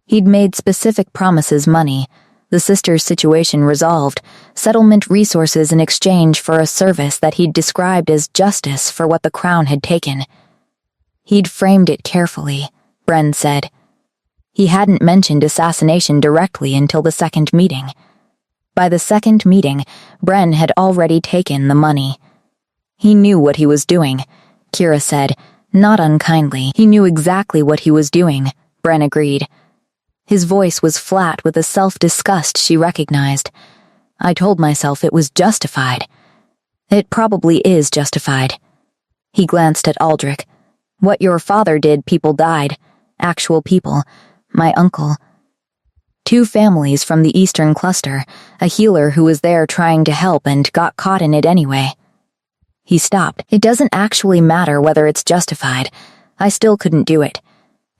He'd made specific promises: money, the sister's situation resolved, settlement resources in exchange for a service that he'd described as justice for what the crown had taken. He'd framed it carefully, Bren said. He hadn't mentioned assassination directly until the second meeting. By the second meeting, Bren had already taken the money. He knew what he was doing, Kira said, not unkindly. He knew exactly what he was doing, Bren agreed. His voice was flat with a self-disgust she recognized. I told myself it was justified. It probably is justified. He glanced at Aldrich. What your father did, people died. Actual people. My uncle. 2 families from the Eastern Cluster, a healer who was there trying to help and got caught in it anyway. He stopped. It doesn't actually matter whether it's justified. I still couldn't do it.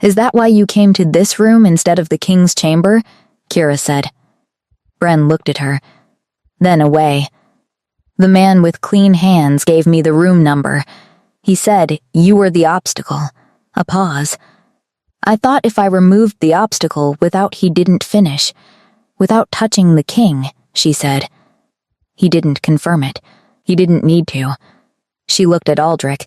Is that why you came to this room instead of the king's chamber? Kira said. Bren looked at her, then away. The man with clean hands gave me the room number. He said, you were the obstacle. A pause. I thought if I removed the obstacle without he didn't finish. Without touching the king, she said. He didn't confirm it. He didn't need to. She looked at Aldrich.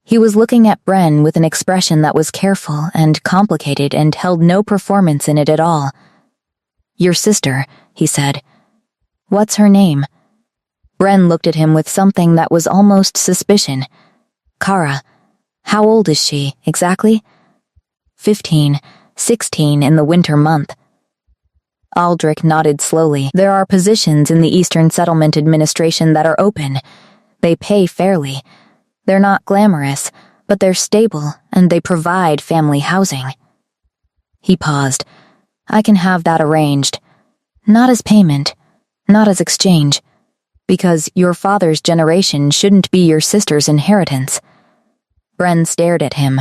He was looking at Bren with an expression that was careful and complicated and held no performance in it at all. Your sister, he said. What's her name? Bren looked at him with something that was almost suspicion. Kara. How old is she, exactly? 15, 16 in the winter month. Aldrich nodded slowly. There are positions in the Eastern Settlement Administration that are open. They pay fairly. They're not glamorous, but they're stable, and they provide family housing. He paused. I can have that arranged. Not as payment, not as exchange, because your father's generation shouldn't be your sister's inheritance. Bren stared at him.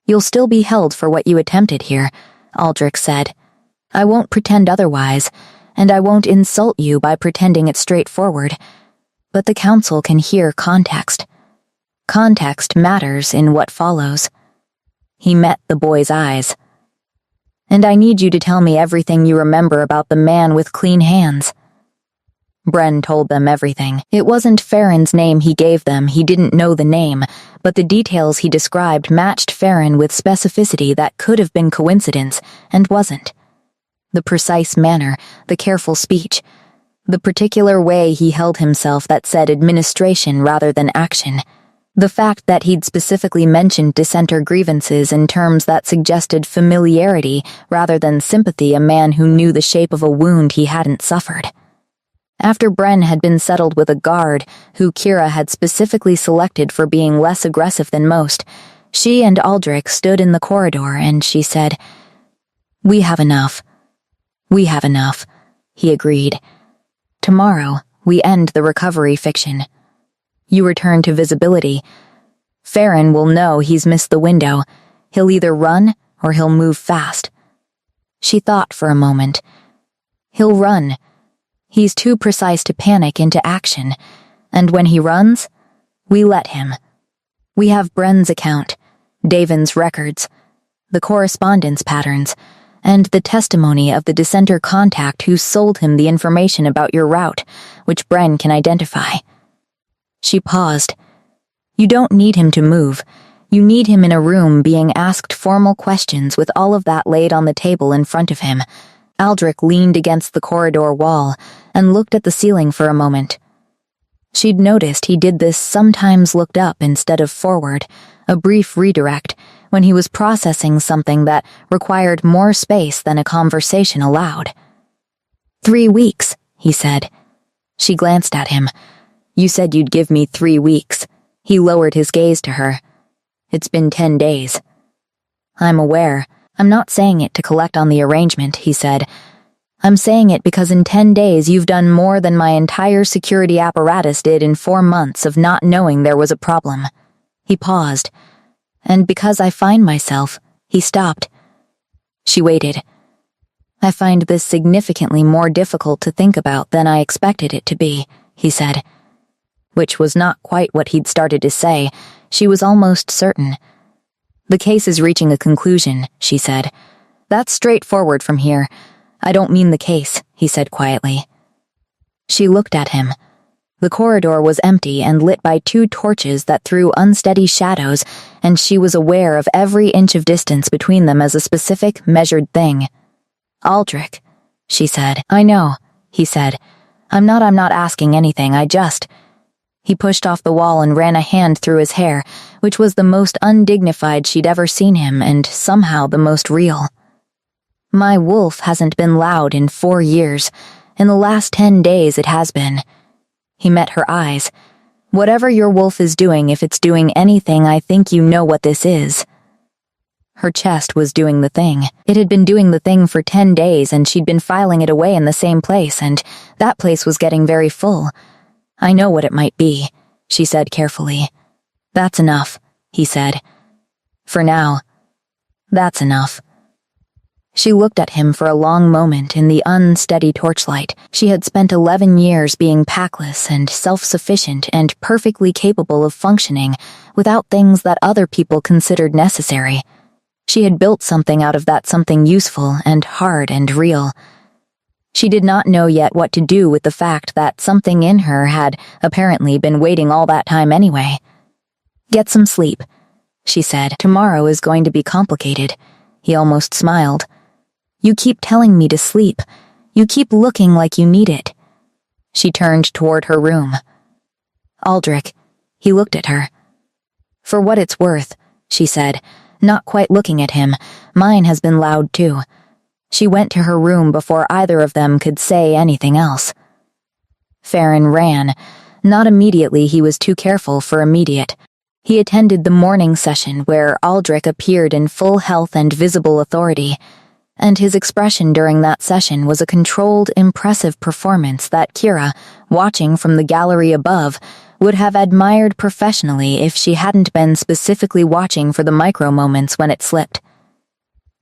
You'll still be held for what you attempted here, Aldrich said. I won't pretend otherwise, and I won't insult you by pretending it's straightforward. But the council can hear context. Context matters in what follows. He met the boy's eyes. And I need you to tell me everything you remember about the man with clean hands. Bren told them everything. It wasn't Farron's name he gave them, he didn't know the name, but the details he described matched Farron with specificity that could have been coincidence, and wasn't. The precise manner, the careful speech, the particular way he held himself that said administration rather than action. The fact that he'd specifically mentioned dissenter grievances in terms that suggested familiarity rather than sympathy, a man who knew the shape of a wound he hadn't suffered. After Bren had been settled with a guard, who Kira had specifically selected for being less aggressive than most, she and Aldrich stood in the corridor and she said, We have enough. We have enough, he agreed. Tomorrow, we end the recovery fiction. You return to visibility. Farron will know he's missed the window. He'll either run or he'll move fast. She thought for a moment. He'll run. He's too precise to panic into action, and when he runs, we let him. We have Bren's account, Davin's records, the correspondence patterns, and the testimony of the dissenter contact who sold him the information about your route, which Bren can identify. She paused. You don't need him to move. You need him in a room being asked formal questions with all of that laid on the table in front of him. Aldrich leaned against the corridor wall and looked at the ceiling for a moment. She'd noticed he did this, sometimes looked up instead of forward, a brief redirect, when he was processing something that required more space than a conversation allowed. 3 weeks, he said. She glanced at him. You said you'd give me 3 weeks. He lowered his gaze to her. It's been 10 days. I'm aware. I'm not saying it to collect on the arrangement, he said. I'm saying it because in 10 days you've done more than my entire security apparatus did in 4 months of not knowing there was a problem. He paused, and because I find myself, he stopped. She waited. I find this significantly more difficult to think about than I expected it to be, he said. Which was not quite what he'd started to say. She was almost certain. The case is reaching a conclusion, she said. That's straightforward from here. I don't mean the case, he said quietly. She looked at him. The corridor was empty and lit by 2 torches that threw unsteady shadows, and she was aware of every inch of distance between them as a specific, measured thing. Aldrich, she said. I know, he said. I'm not asking anything, He pushed off the wall and ran a hand through his hair, which was the most undignified she'd ever seen him and somehow the most real. My wolf hasn't been loud in 4 years. In the last 10 days it has been. He met her eyes. Whatever your wolf is doing, if it's doing anything, I think you know what this is. Her chest was doing the thing. It had been doing the thing for 10 days, and she'd been filing it away in the same place, and that place was getting very full. I know what it might be, she said carefully. That's enough, he said. For now. That's enough. She looked at him for a long moment in the unsteady torchlight. She had spent 11 years being packless and self-sufficient and perfectly capable of functioning without things that other people considered necessary. She had built something out of that something useful and hard and real. She did not know yet what to do with the fact that something in her had apparently been waiting all that time anyway. Get some sleep, she said. Tomorrow is going to be complicated. He almost smiled. You keep telling me to sleep. You keep looking like you need it. She turned toward her room. Aldrich, he looked at her. For what it's worth, she said, not quite looking at him. Mine has been loud too. She went to her room before either of them could say anything else. Farron ran. Not immediately, he was too careful for immediate. He attended the morning session where Aldrich appeared in full health and visible authority, and his expression during that session was a controlled, impressive performance that Kira, watching from the gallery above, would have admired professionally if she hadn't been specifically watching for the micro-moments when it slipped.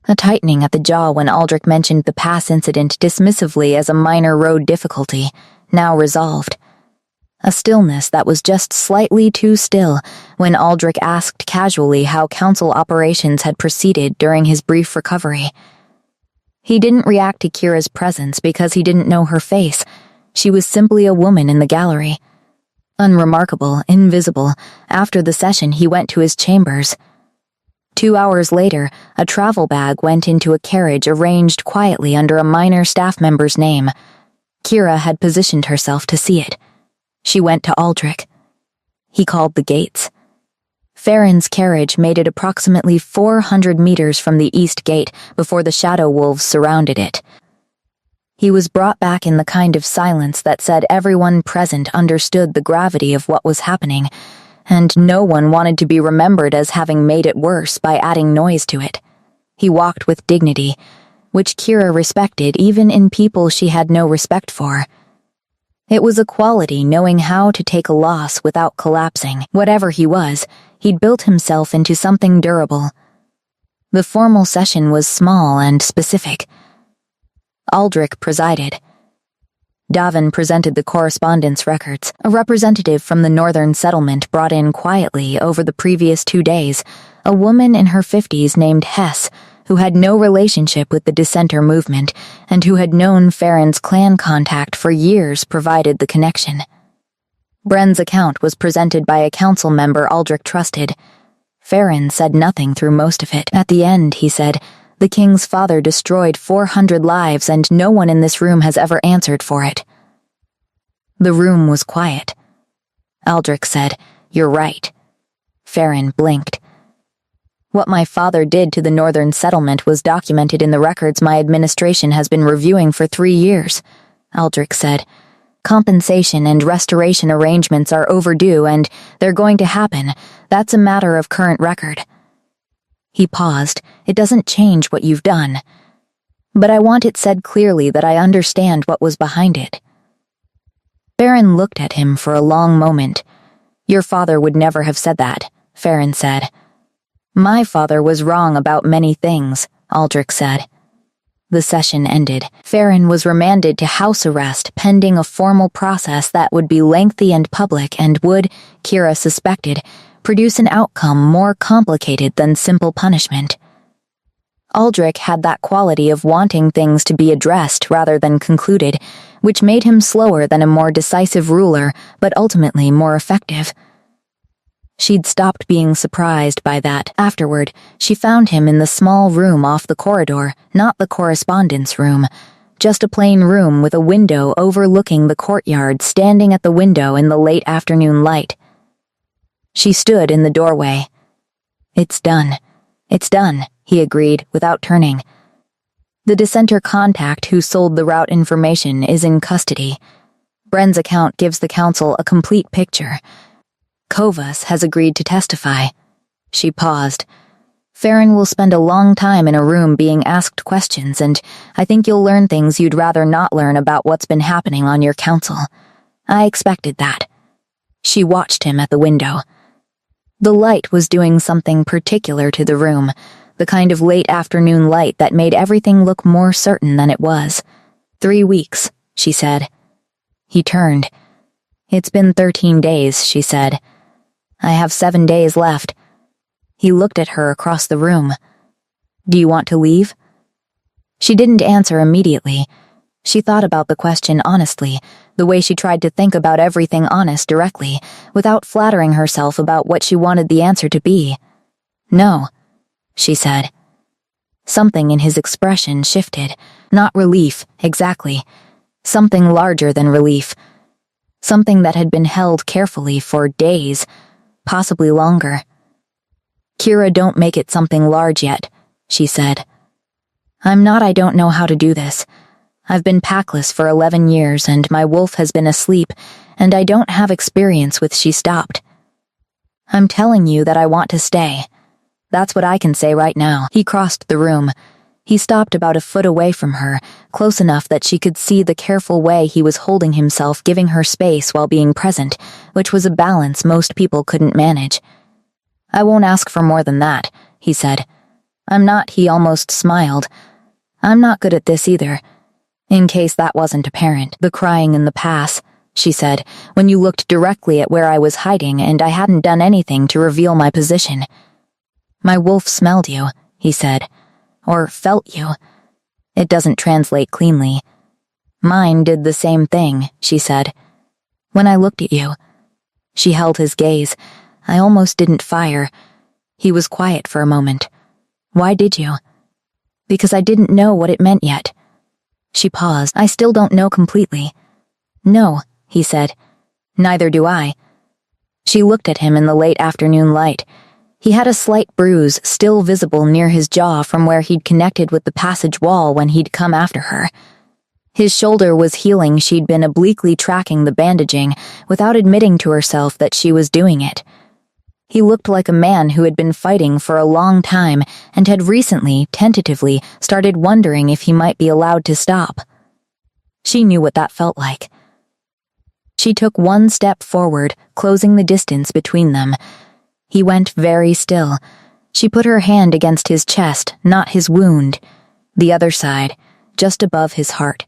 A tightening at the jaw when Aldrich mentioned the pass incident dismissively as a minor road difficulty, now resolved. A stillness that was just slightly too still when Aldrich asked casually how council operations had proceeded during his brief recovery. He didn't react to Kira's presence because he didn't know her face. She was simply a woman in the gallery. Unremarkable, invisible, after the session he went to his chambers. 2 hours later, a travel bag went into a carriage arranged quietly under a minor staff member's name. Kira had positioned herself to see it. She went to Aldrich. He called the gates. Farron's carriage made it approximately 400 meters from the east gate before the shadow wolves surrounded it. He was brought back in the kind of silence that said everyone present understood the gravity of what was happening, and no one wanted to be remembered as having made it worse by adding noise to it. He walked with dignity, which Kira respected even in people she had no respect for. It was a quality knowing how to take a loss without collapsing. Whatever he was, he'd built himself into something durable. The formal session was small and specific. Aldrich presided. Davin presented the correspondence records. A representative from the northern settlement brought in quietly over the previous 2 days a woman in her 50s named Hess, who had no relationship with the dissenter movement and who had known Farron's clan contact for years provided the connection. Bren's account was presented by a council member Aldrich trusted. Farron said nothing through most of it. At the end, he said, "The king's father destroyed 400 lives and no one in this room has ever answered for it." The room was quiet. Aldrich said, "You're right." Farron blinked. "What my father did to the northern settlement was documented in the records my administration has been reviewing for 3 years," Aldrich said. "Compensation and restoration arrangements are overdue and they're going to happen. That's a matter of current record." He paused. "It doesn't change what you've done. But I want it said clearly that I understand what was behind it." Farron looked at him for a long moment. "Your father would never have said that," Farron said. My father was wrong about many things, Aldrich said. The session ended. Farron was remanded to house arrest pending a formal process that would be lengthy and public and would, Kira suspected, produce an outcome more complicated than simple punishment. Aldrich had that quality of wanting things to be addressed rather than concluded, which made him slower than a more decisive ruler, but ultimately more effective. She'd stopped being surprised by that. Afterward, she found him in the small room off the corridor, not the correspondence room, just a plain room with a window overlooking the courtyard, standing at the window in the late afternoon light. She stood in the doorway. It's done, he agreed, without turning. The dissenter contact who sold the route information is in custody. Bren's account gives the council a complete picture. Kovas has agreed to testify. She paused. Farron will spend a long time in a room being asked questions, and I think you'll learn things you'd rather not learn about what's been happening on your council. I expected that. She watched him at the window. The light was doing something particular to the room, the kind of late afternoon light that made everything look more certain than it was. 3 weeks, she said. He turned. It's been 13 days, she said. I have 7 days left. He looked at her across the room. Do you want to leave? She didn't answer immediately. She thought about the question honestly, the way she tried to think about everything honest directly, without flattering herself about what she wanted the answer to be. No, she said. Something in his expression shifted. Not relief, exactly. Something larger than relief. Something that had been held carefully for days, possibly longer. Kira, don't make it something large yet, she said. I don't know how to do this. I've been packless for 11 years and my wolf has been asleep, and I don't have experience with she stopped. I'm telling you that I want to stay. That's what I can say right now. He crossed the room. He stopped about a foot away from her, close enough that she could see the careful way he was holding himself, giving her space while being present, which was a balance most people couldn't manage. I won't ask for more than that, he said. He almost smiled. I'm not good at this either. In case that wasn't apparent, the crying in the pass, she said, when you looked directly at where I was hiding and I hadn't done anything to reveal my position. My wolf smelled you, he said. Or felt you. It doesn't translate cleanly. Mine did the same thing, she said. When I looked at you. She held his gaze. I almost didn't fire. He was quiet for a moment. Why did you? Because I didn't know what it meant yet. She paused. I still don't know completely. No, he said. Neither do I. She looked at him in the late afternoon light. He had a slight bruise still visible near his jaw from where he'd connected with the passage wall when he'd come after her. His shoulder was healing. She'd been obliquely tracking the bandaging without admitting to herself that she was doing it. He looked like a man who had been fighting for a long time and had recently, tentatively, started wondering if he might be allowed to stop. She knew what that felt like. She took one step forward, closing the distance between them. He went very still. She put her hand against his chest, not his wound. The other side, just above his heart.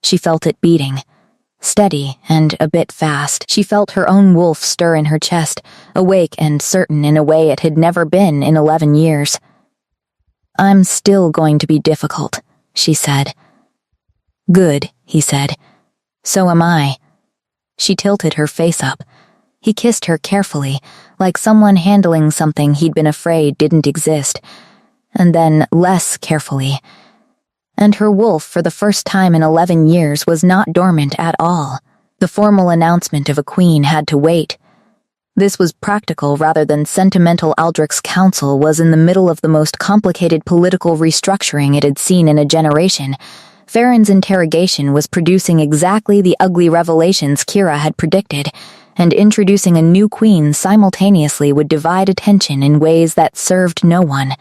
She felt it beating. Steady and a bit fast. She felt her own wolf stir in her chest, awake and certain in a way it had never been in 11 years. I'm still going to be difficult, she said. Good, he said. So am I. She tilted her face up. He kissed her carefully, like someone handling something he'd been afraid didn't exist, and then less carefully. And her wolf, for the first time in 11 years, was not dormant at all. The formal announcement of a queen had to wait. This was practical rather than sentimental. Aldrich's council was in the middle of the most complicated political restructuring it had seen in a generation. Farron's interrogation was producing exactly the ugly revelations Kira had predicted, and introducing a new queen simultaneously would divide attention in ways that served no one.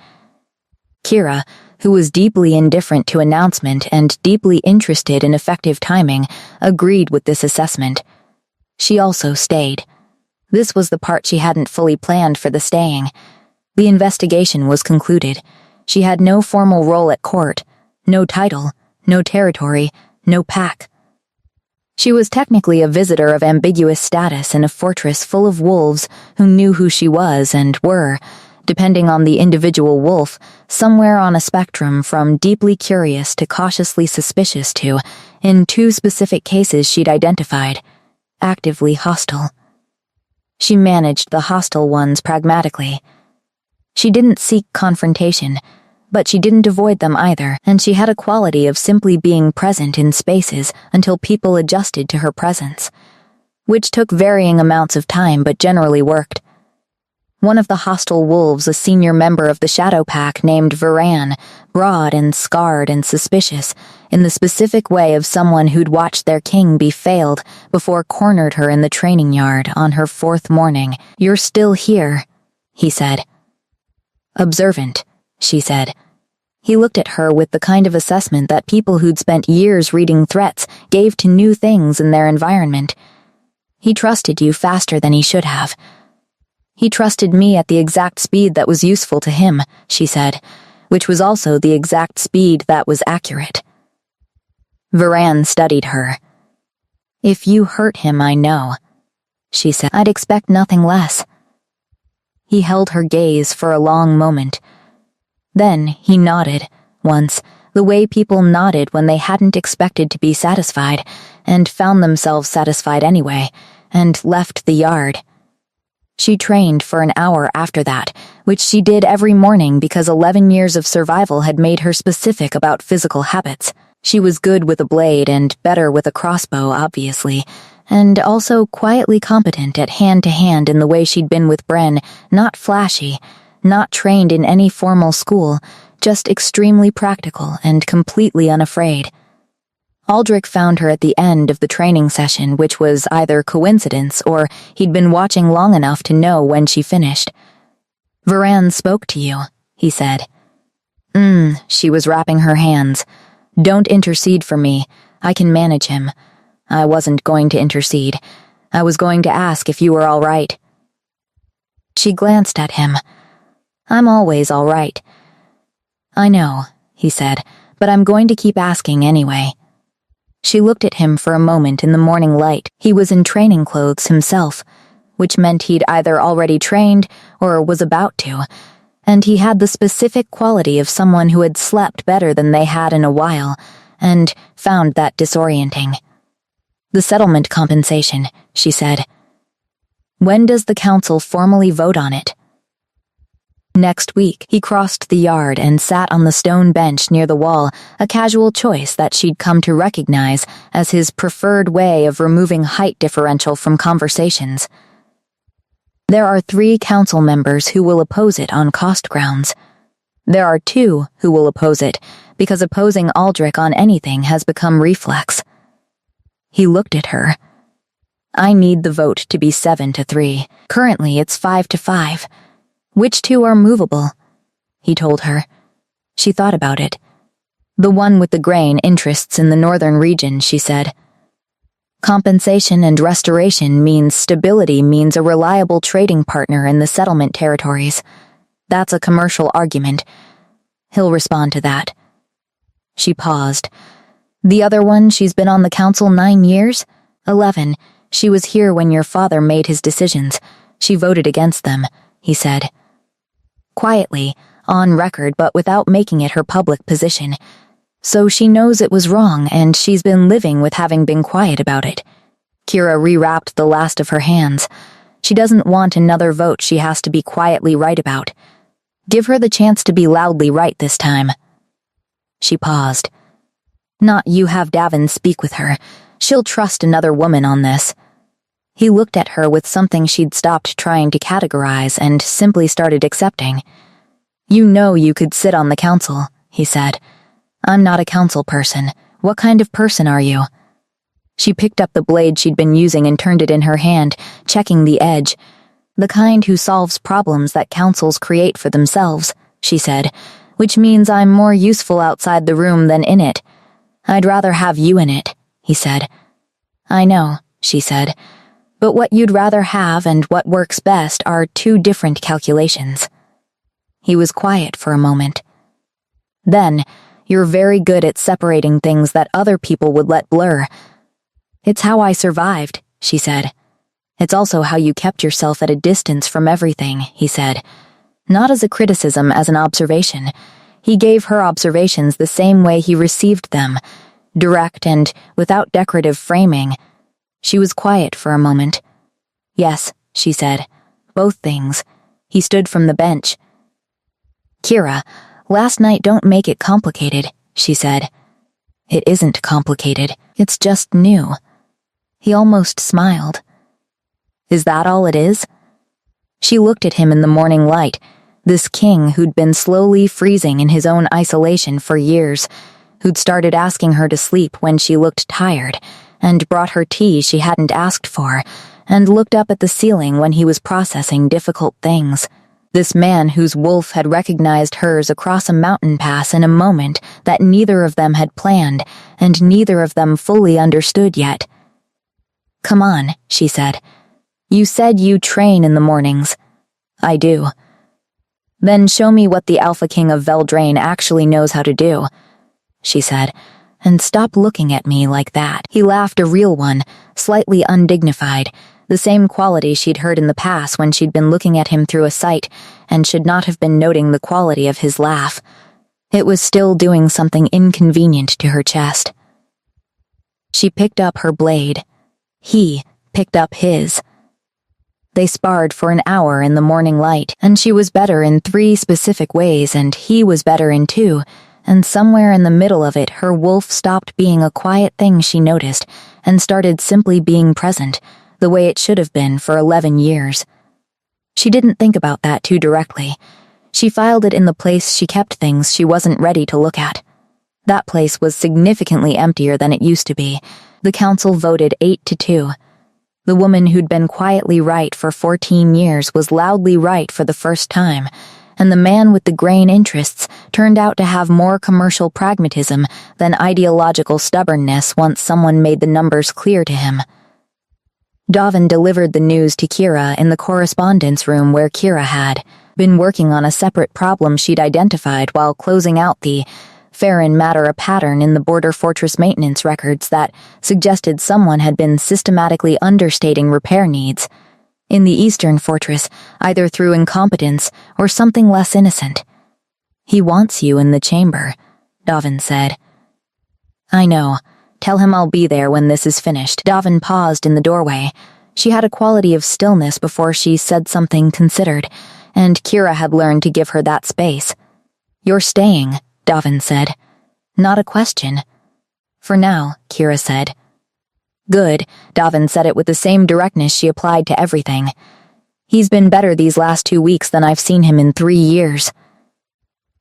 Kira, who was deeply indifferent to announcement and deeply interested in effective timing, agreed with this assessment. She also stayed. This was the part she hadn't fully planned for the staying. The investigation was concluded. She had no formal role at court, no title, no territory, no pack. She was technically a visitor of ambiguous status in a fortress full of wolves who knew who she was and were, depending on the individual wolf, somewhere on a spectrum from deeply curious to cautiously suspicious to, in 2 specific cases she'd identified, actively hostile. She managed the hostile ones pragmatically. She didn't seek confrontation, but she didn't avoid them either, and she had a quality of simply being present in spaces until people adjusted to her presence, which took varying amounts of time but generally worked. One of the hostile wolves, a senior member of the Shadow Pack named Varan, broad and scarred and suspicious, in the specific way of someone who'd watched their king be failed before cornered her in the training yard on her 4th morning. "You're still here," he said. "Observant," she said. He looked at her with the kind of assessment that people who'd spent years reading threats gave to new things in their environment. "He trusted you faster than he should have." "He trusted me at the exact speed that was useful to him," she said, which was also the exact speed that was accurate. Varan studied her. "If you hurt him, I know," she said. "I'd expect nothing less." He held her gaze for a long moment. Then he nodded, once, the way people nodded when they hadn't expected to be satisfied, and found themselves satisfied anyway, and left the yard. She trained for an hour after that, which she did every morning because 11 years of survival had made her specific about physical habits. She was good with a blade and better with a crossbow, obviously, and also quietly competent at hand-to-hand in the way she'd been with Bren, not flashy, not trained in any formal school, just extremely practical and completely unafraid. Aldrich found her at the end of the training session, which was either coincidence or he'd been watching long enough to know when she finished. "Varan spoke to you," he said. She was wrapping her hands. "Don't intercede for me. I can manage him." I wasn't going to intercede. I was going to ask if you were all right. She glanced at him. "I'm always all right." "I know," he said, "but I'm going to keep asking anyway." She looked at him for a moment in the morning light. He was in training clothes himself, which meant he'd either already trained or was about to, and he had the specific quality of someone who had slept better than they had in a while, and found that disorienting. "The settlement compensation," she said. "When does the council formally vote on it?" Next week. He crossed the yard and sat on the stone bench near the wall, a casual choice that she'd come to recognize as his preferred way of removing height differential from conversations. "There are 3 council members who will oppose it on cost grounds. There are 2 who will oppose it because opposing Aldrich on anything has become reflex." He looked at her. "I need the vote to be 7-3. Currently it's 5-5. Which 2 are movable?" he told her. She thought about it. "The one with the grain interests in the northern region," she said. "Compensation and restoration means stability means a reliable trading partner in the settlement territories. That's a commercial argument. He'll respond to that." She paused. "The other one, she's been on the council 9 years? 11. She was here when your father made his decisions. She voted against them," he said. Quietly, on record but without making it her public position. So she knows it was wrong and she's been living with having been quiet about it. Kira rewrapped the last of her hands. She doesn't want another vote she has to be quietly right about. Give her the chance to be loudly right this time. She paused. "Not you have Davin speak with her. She'll trust another woman on this." He looked at her with something she'd stopped trying to categorize and simply started accepting. "You know you could sit on the council," he said. "I'm not a council person. What kind of person are you?" She picked up the blade she'd been using and turned it in her hand, checking the edge. "The kind who solves problems that councils create for themselves," she said, "which means I'm more useful outside the room than in it." "I'd rather have you in it," he said. "I know," she said. But what you'd rather have and what works best are two different calculations. He was quiet for a moment. Then, you're very good at separating things that other people would let blur. It's how I survived, she said. It's also how you kept yourself at a distance from everything, he said. Not as a criticism, as an observation. He gave her observations the same way he received them, direct and without decorative framing. She was quiet for a moment. Yes, she said. Both things. He stood from the bench. Kira, last night don't make it complicated, she said. It isn't complicated. It's just new. He almost smiled. Is that all it is? She looked at him in the morning light, this king who'd been slowly freezing in his own isolation for years, who'd started asking her to sleep when she looked tired, and brought her tea she hadn't asked for, and looked up at the ceiling when he was processing difficult things. This man whose wolf had recognized hers across a mountain pass in a moment that neither of them had planned, and neither of them fully understood yet. Come on, she said. You said you train in the mornings. I do. Then show me what the Alpha King of Veldraine actually knows how to do, she said, and stop looking at me like that. He laughed, a real one, slightly undignified, the same quality she'd heard in the past when she'd been looking at him through a sight and should not have been noting the quality of his laugh. It was still doing something inconvenient to her chest. She picked up her blade. He picked up his. They sparred for an hour in the morning light, and she was better in 3 specific ways, and he was better in 2, and somewhere in the middle of it, her wolf stopped being a quiet thing she noticed and started simply being present, the way it should have been for 11 years. She didn't think about that too directly. She filed it in the place she kept things she wasn't ready to look at. That place was significantly emptier than it used to be. The council voted 8-2. The woman who'd been quietly right for 14 years was loudly right for the first time, and the man with the grain interests turned out to have more commercial pragmatism than ideological stubbornness once someone made the numbers clear to him. Davin delivered the news to Kira in the correspondence room where Kira had been working on a separate problem she'd identified while closing out the Farron matter, a pattern in the border fortress maintenance records that suggested someone had been systematically understating repair needs in the eastern fortress, either through incompetence or something less innocent. He wants you in the chamber, Davin said. I know. Tell him I'll be there when this is finished. Davin paused in the doorway. She had a quality of stillness before she said something considered, and Kira had learned to give her that space. You're staying, Davin said. Not a question. For now, Kira said. Good, Davin said it with the same directness she applied to everything. He's been better these last 2 weeks than I've seen him in 3 years.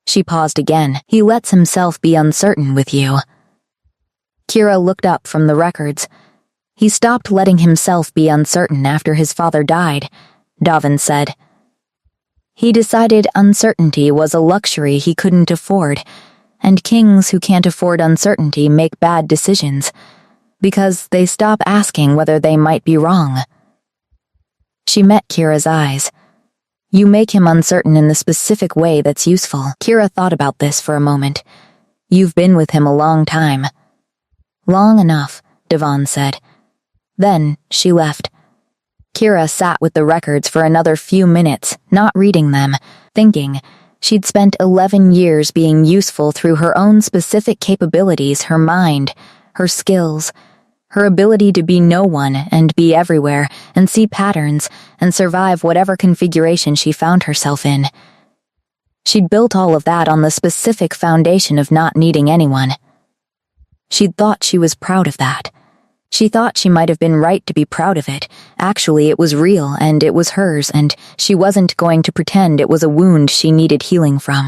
She paused again. He lets himself be uncertain with you. Kira looked up from the records. He stopped letting himself be uncertain after his father died, Davin said. He decided uncertainty was a luxury he couldn't afford, and kings who can't afford uncertainty make bad decisions, because they stop asking whether they might be wrong. She met Kira's eyes. You make him uncertain in the specific way that's useful. Kira thought about this for a moment. You've been with him a long time. Long enough, Devon said. Then she left. Kira sat with the records for another few minutes, not reading them, thinking. She'd spent 11 years being useful through her own specific capabilities, her mind, her skills, her ability to be no one and be everywhere and see patterns and survive whatever configuration she found herself in. She'd built all of that on the specific foundation of not needing anyone. She'd thought she was proud of that. She thought she might have been right to be proud of it. Actually, it was real, and it was hers, and she wasn't going to pretend it was a wound she needed healing from.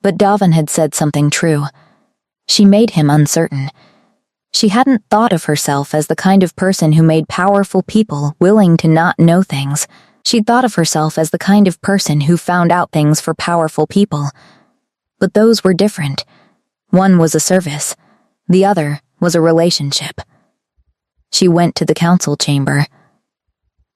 But Davin had said something true. She made him uncertain. She hadn't thought of herself as the kind of person who made powerful people willing to not know things. She'd thought of herself as the kind of person who found out things for powerful people. But those were different. One was a service. The other was a relationship. She went to the council chamber.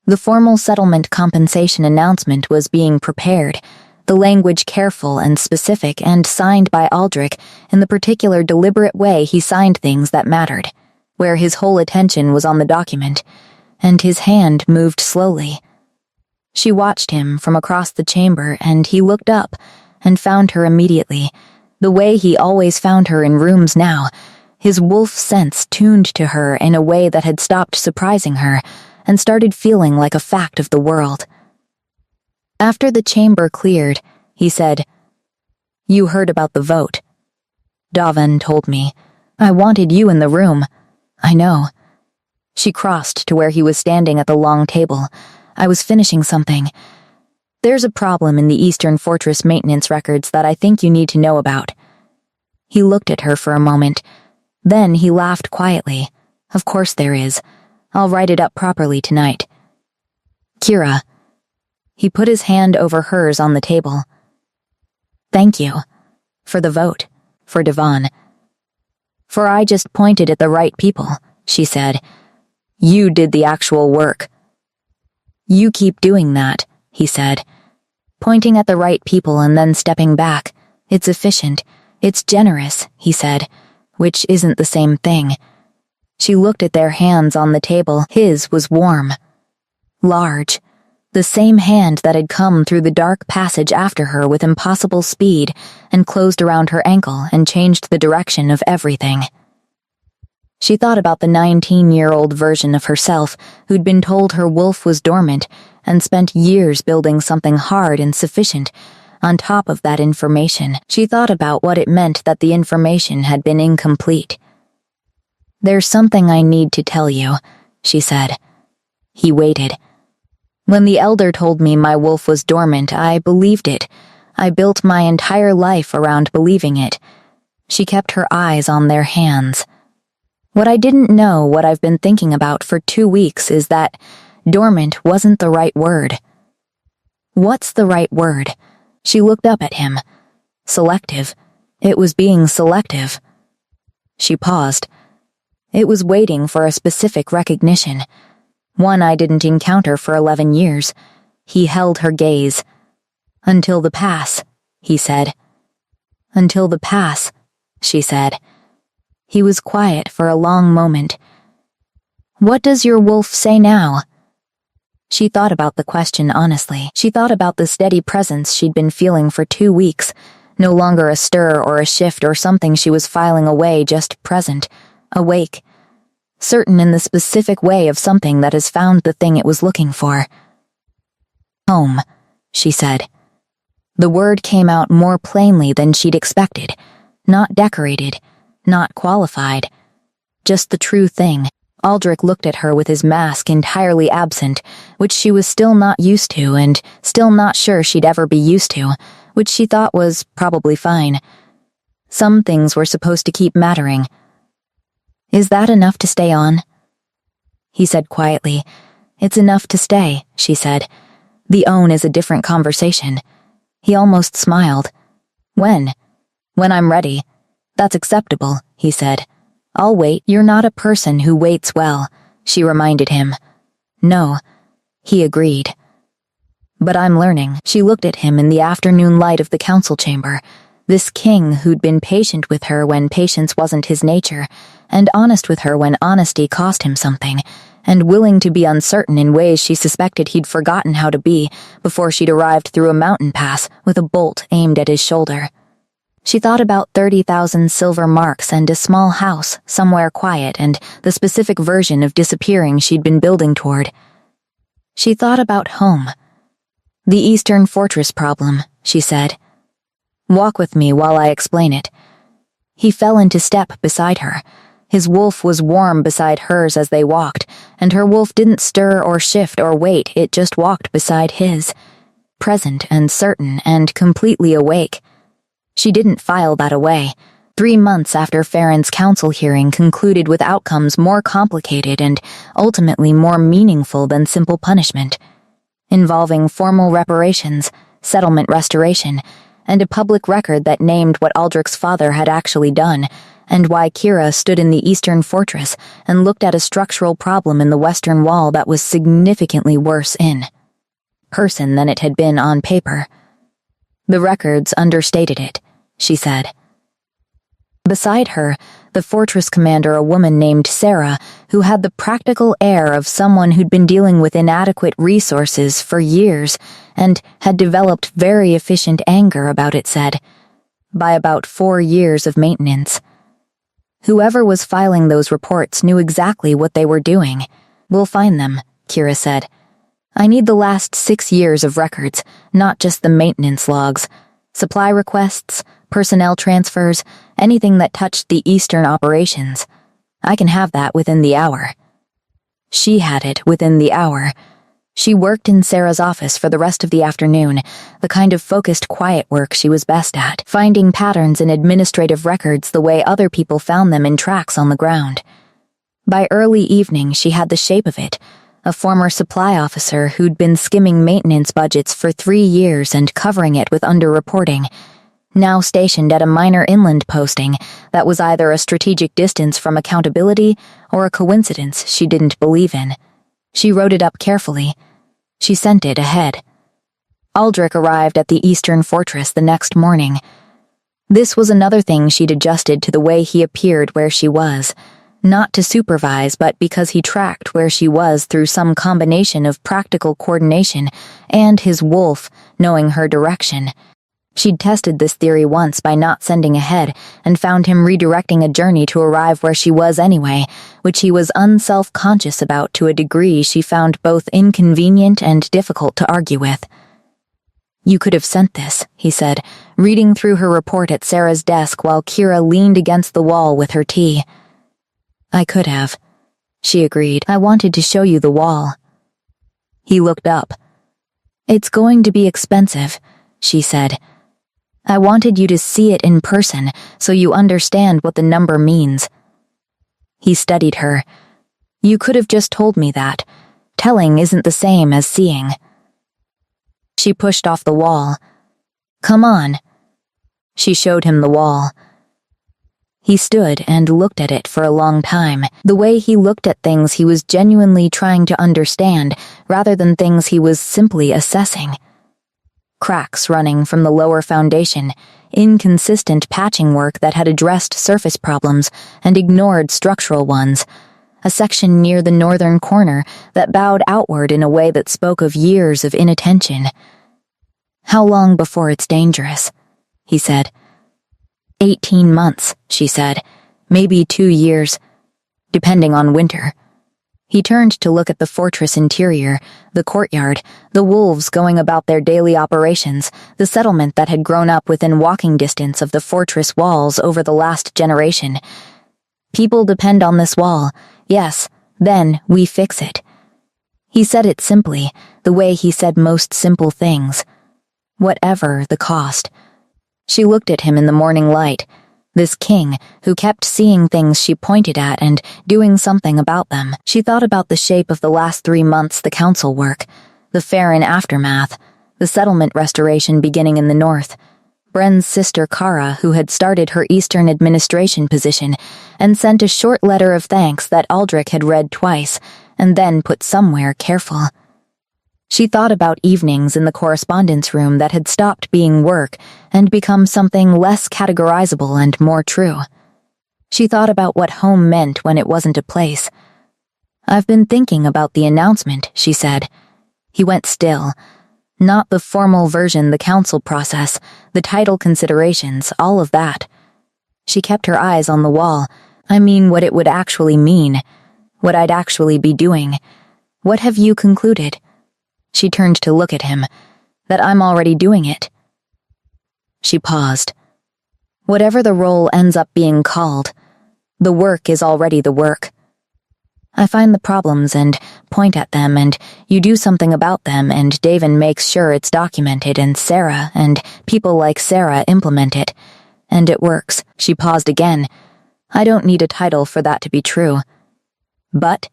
The formal settlement compensation announcement was being prepared, the language careful and specific and signed by Aldrich in the particular deliberate way he signed things that mattered, where his whole attention was on the document, and his hand moved slowly. She watched him from across the chamber, and he looked up and found her immediately, the way he always found her in rooms now, his wolf sense tuned to her in a way that had stopped surprising her and started feeling like a fact of the world. After the chamber cleared, he said, "You heard about the vote. Davan told me. I wanted you in the room. I know." She crossed to where he was standing at the long table. "I was finishing something. There's a problem in the Eastern Fortress maintenance records that I think you need to know about." He looked at her for a moment. Then he laughed quietly. "Of course there is. I'll write it up properly tonight. Kira." He put his hand over hers on the table. "Thank you. For the vote. For Davan. For I just pointed at the right people," she said. "You did the actual work." "You keep doing that," he said. "Pointing at the right people and then stepping back. It's efficient. It's generous," he said, "which isn't the same thing." She looked at their hands on the table. His was warm. Large. The same hand that had come through the dark passage after her with impossible speed and closed around her ankle and changed the direction of everything. She thought about the 19-year-old version of herself who'd been told her wolf was dormant and spent years building something hard and sufficient. On top of that information, she thought about what it meant that the information had been incomplete. "There's something I need to tell you," she said. He waited. "When the elder told me my wolf was dormant, I believed it. I built my entire life around believing it." She kept her eyes on their hands. "What I didn't know, what I've been thinking about for 2 weeks, is that dormant wasn't the right word." "What's the right word?" She looked up at him. "Selective. It was being selective." She paused. "It was waiting for a specific recognition. One I didn't encounter for 11 years. He held her gaze. "Until the pass," he said. "Until the pass," she said. He was quiet for a long moment. "What does your wolf say now?" She thought about the question honestly. She thought about the steady presence she'd been feeling for 2 weeks, no longer a stir or a shift or something she was filing away, just present, awake, certain in the specific way of something that has found the thing it was looking for. "Home," she said. The word came out more plainly than she'd expected. Not decorated, not qualified. Just the true thing. Aldrich looked at her with his mask entirely absent, which she was still not used to and still not sure she'd ever be used to, which she thought was probably fine. Some things were supposed to keep mattering. "Is that enough to stay on?" He said quietly. "It's enough to stay," she said. "The own is a different conversation." He almost smiled. "When?" "When I'm ready. That's acceptable," he said. "I'll wait." "You're not a person who waits well," she reminded him. "No," he agreed. "But I'm learning." She looked at him in the afternoon light of the council chamber, this king who'd been patient with her when patience wasn't his nature, and honest with her when honesty cost him something, and willing to be uncertain in ways she suspected he'd forgotten how to be before she'd arrived through a mountain pass with a bolt aimed at his shoulder. She thought about 30,000 silver marks and a small house somewhere quiet and the specific version of disappearing she'd been building toward. She thought about home. "The Eastern Fortress problem," she said. "Walk with me while I explain it." He fell into step beside her. His wolf was warm beside hers as they walked, and her wolf didn't stir or shift or wait, it just walked beside his, present and certain and completely awake. She didn't file that away. 3 months after Farron's council hearing concluded with outcomes more complicated and ultimately more meaningful than simple punishment, involving formal reparations, settlement restoration, and a public record that named what Aldrich's father had actually done, and why Kira stood in the eastern fortress and looked at a structural problem in the western wall that was significantly worse in person than it had been on paper. The records understated it, she said. Beside her, the fortress commander, a woman named Sarah, who had the practical air of someone who'd been dealing with inadequate resources for years and had developed very efficient anger about it, said, by about 4 years of maintenance. Whoever was filing those reports knew exactly what they were doing. We'll find them, Kira said. I need the last 6 years of records, not just the maintenance logs. Supply requests, personnel transfers, anything that touched the eastern operations. I can have that within the hour. She had it within the hour. She worked in Sarah's office for the rest of the afternoon, the kind of focused, quiet work she was best at, finding patterns in administrative records the way other people found them in tracks on the ground. By early evening, she had the shape of it, a former supply officer who'd been skimming maintenance budgets for 3 years and covering it with underreporting, now stationed at a minor inland posting that was either a strategic distance from accountability or a coincidence she didn't believe in. She wrote it up carefully. She sent it ahead. Aldrich arrived at the eastern fortress the next morning. This was another thing she'd adjusted to the way he appeared where she was, not to supervise, but because he tracked where she was through some combination of practical coordination and his wolf knowing her direction. She'd tested this theory once by not sending ahead and found him redirecting a journey to arrive where she was anyway, which he was unself-conscious about to a degree she found both inconvenient and difficult to argue with. You could have sent this, he said, reading through her report at Sarah's desk while Kira leaned against the wall with her tea. I could have, she agreed. I wanted to show you the wall. He looked up. It's going to be expensive, she said. I wanted you to see it in person so you understand what the number means. He studied her. You could have just told me that. Telling isn't the same as seeing. She pushed off the wall. Come on. She showed him the wall. He stood and looked at it for a long time. The way he looked at things he was genuinely trying to understand, rather than things he was simply assessing. Cracks running from the lower foundation, inconsistent patching work that had addressed surface problems and ignored structural ones, a section near the northern corner that bowed outward in a way that spoke of years of inattention. How long before it's dangerous? He said. 18 months, she said. Maybe 2 years, depending on winter. He turned to look at the fortress interior, the courtyard, the wolves going about their daily operations, the settlement that had grown up within walking distance of the fortress walls over the last generation. People depend on this wall. Yes, then we fix it. He said it simply, the way he said most simple things. Whatever the cost. She looked at him in the morning light, this king who kept seeing things she pointed at and doing something about them. She thought about the shape of the last 3 months, the council work, the Farron aftermath, the settlement restoration beginning in the north, Bren's sister Kara, who had started her Eastern administration position and sent a short letter of thanks that Aldrich had read twice and then put somewhere careful. She thought about evenings in the correspondence room that had stopped being work and become something less categorizable and more true. She thought about what home meant when it wasn't a place. I've been thinking about the announcement, she said. He went still. Not the formal version, the council process, the title considerations, all of that. She kept her eyes on the wall. I mean what it would actually mean, what I'd actually be doing. What have you concluded? She turned to look at him. That I'm already doing it. She paused. Whatever the role ends up being called, the work is already the work. I find the problems and point at them and you do something about them and Davin makes sure it's documented and Sarah and people like Sarah implement it. And it works. She paused again. I don't need a title for that to be true. But,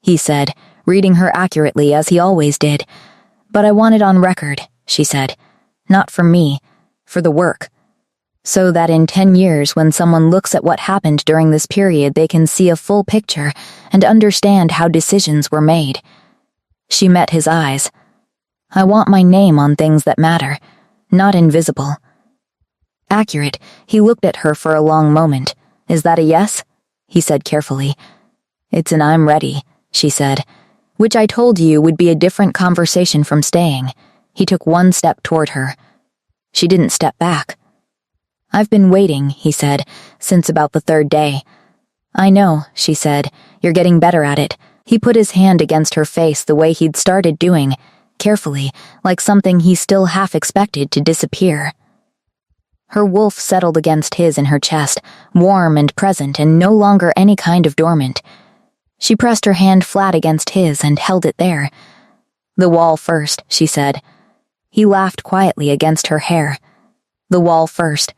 he said, reading her accurately as he always did. But I want it on record, she said. Not for me, for the work. so that in 10 years when someone looks at what happened during this period they can see a full picture and understand how decisions were made. She met his eyes. I want my name on things that matter, not invisible. Accurate. He looked at her for a long moment. Is that a yes? He said carefully. It's an I'm ready, she said, which I told you would be a different conversation from staying. He took one step toward her. She didn't step back. I've been waiting, he said, since about the third day. I know, she said. You're getting better at it. He put his hand against her face the way he'd started doing, carefully, like something he still half expected to disappear. Her wolf settled against his in her chest, warm and present and no longer any kind of dormant. She pressed her hand flat against his and held it there. The wall first, she said. He laughed quietly against her hair. The wall first.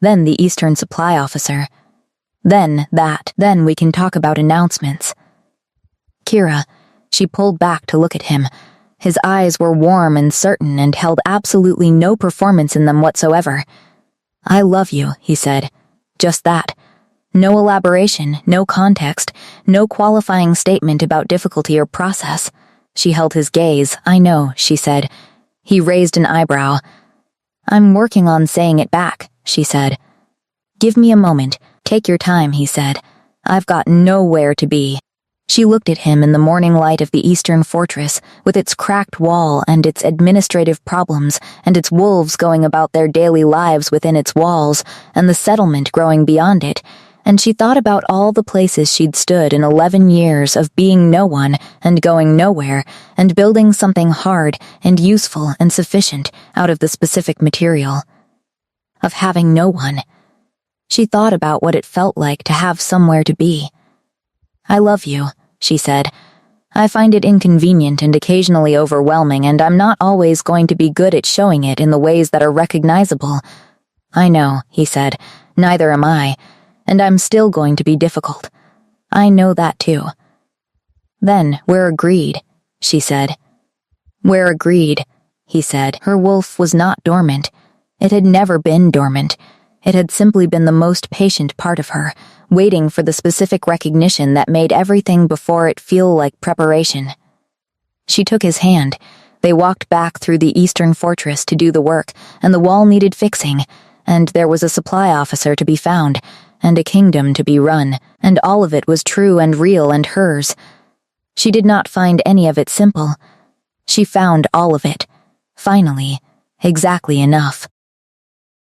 Then the Eastern Supply Officer. Then that. Then we can talk about announcements. Kira. She pulled back to look at him. His eyes were warm and certain and held absolutely no performance in them whatsoever. I love you, he said. Just that. No elaboration, no context, no qualifying statement about difficulty or process. She held his gaze. I know, she said. He raised an eyebrow. I'm working on saying it back, she said. Give me a moment. Take your time, he said. I've got nowhere to be. She looked at him in the morning light of the Eastern Fortress, with its cracked wall and its administrative problems, and its wolves going about their daily lives within its walls, and the settlement growing beyond it, and she thought about all the places she'd stood in 11 years of being no one and going nowhere, and building something hard and useful and sufficient out of the specific material. Of having no one. She thought about what it felt like to have somewhere to be. I love you, she said. I find it inconvenient and occasionally overwhelming, and I'm not always going to be good at showing it in the ways that are recognizable. I know, he said. Neither am I, and I'm still going to be difficult. I know that too. Then we're agreed, she said. We're agreed, he said. Her wolf was not dormant. It had never been dormant. It had simply been the most patient part of her, waiting for the specific recognition that made everything before it feel like preparation. She took his hand. They walked back through the Eastern Fortress to do the work, and the wall needed fixing, and there was a supply officer to be found, and a kingdom to be run, and all of it was true and real and hers. She did not find any of it simple. She found all of it, finally, exactly enough.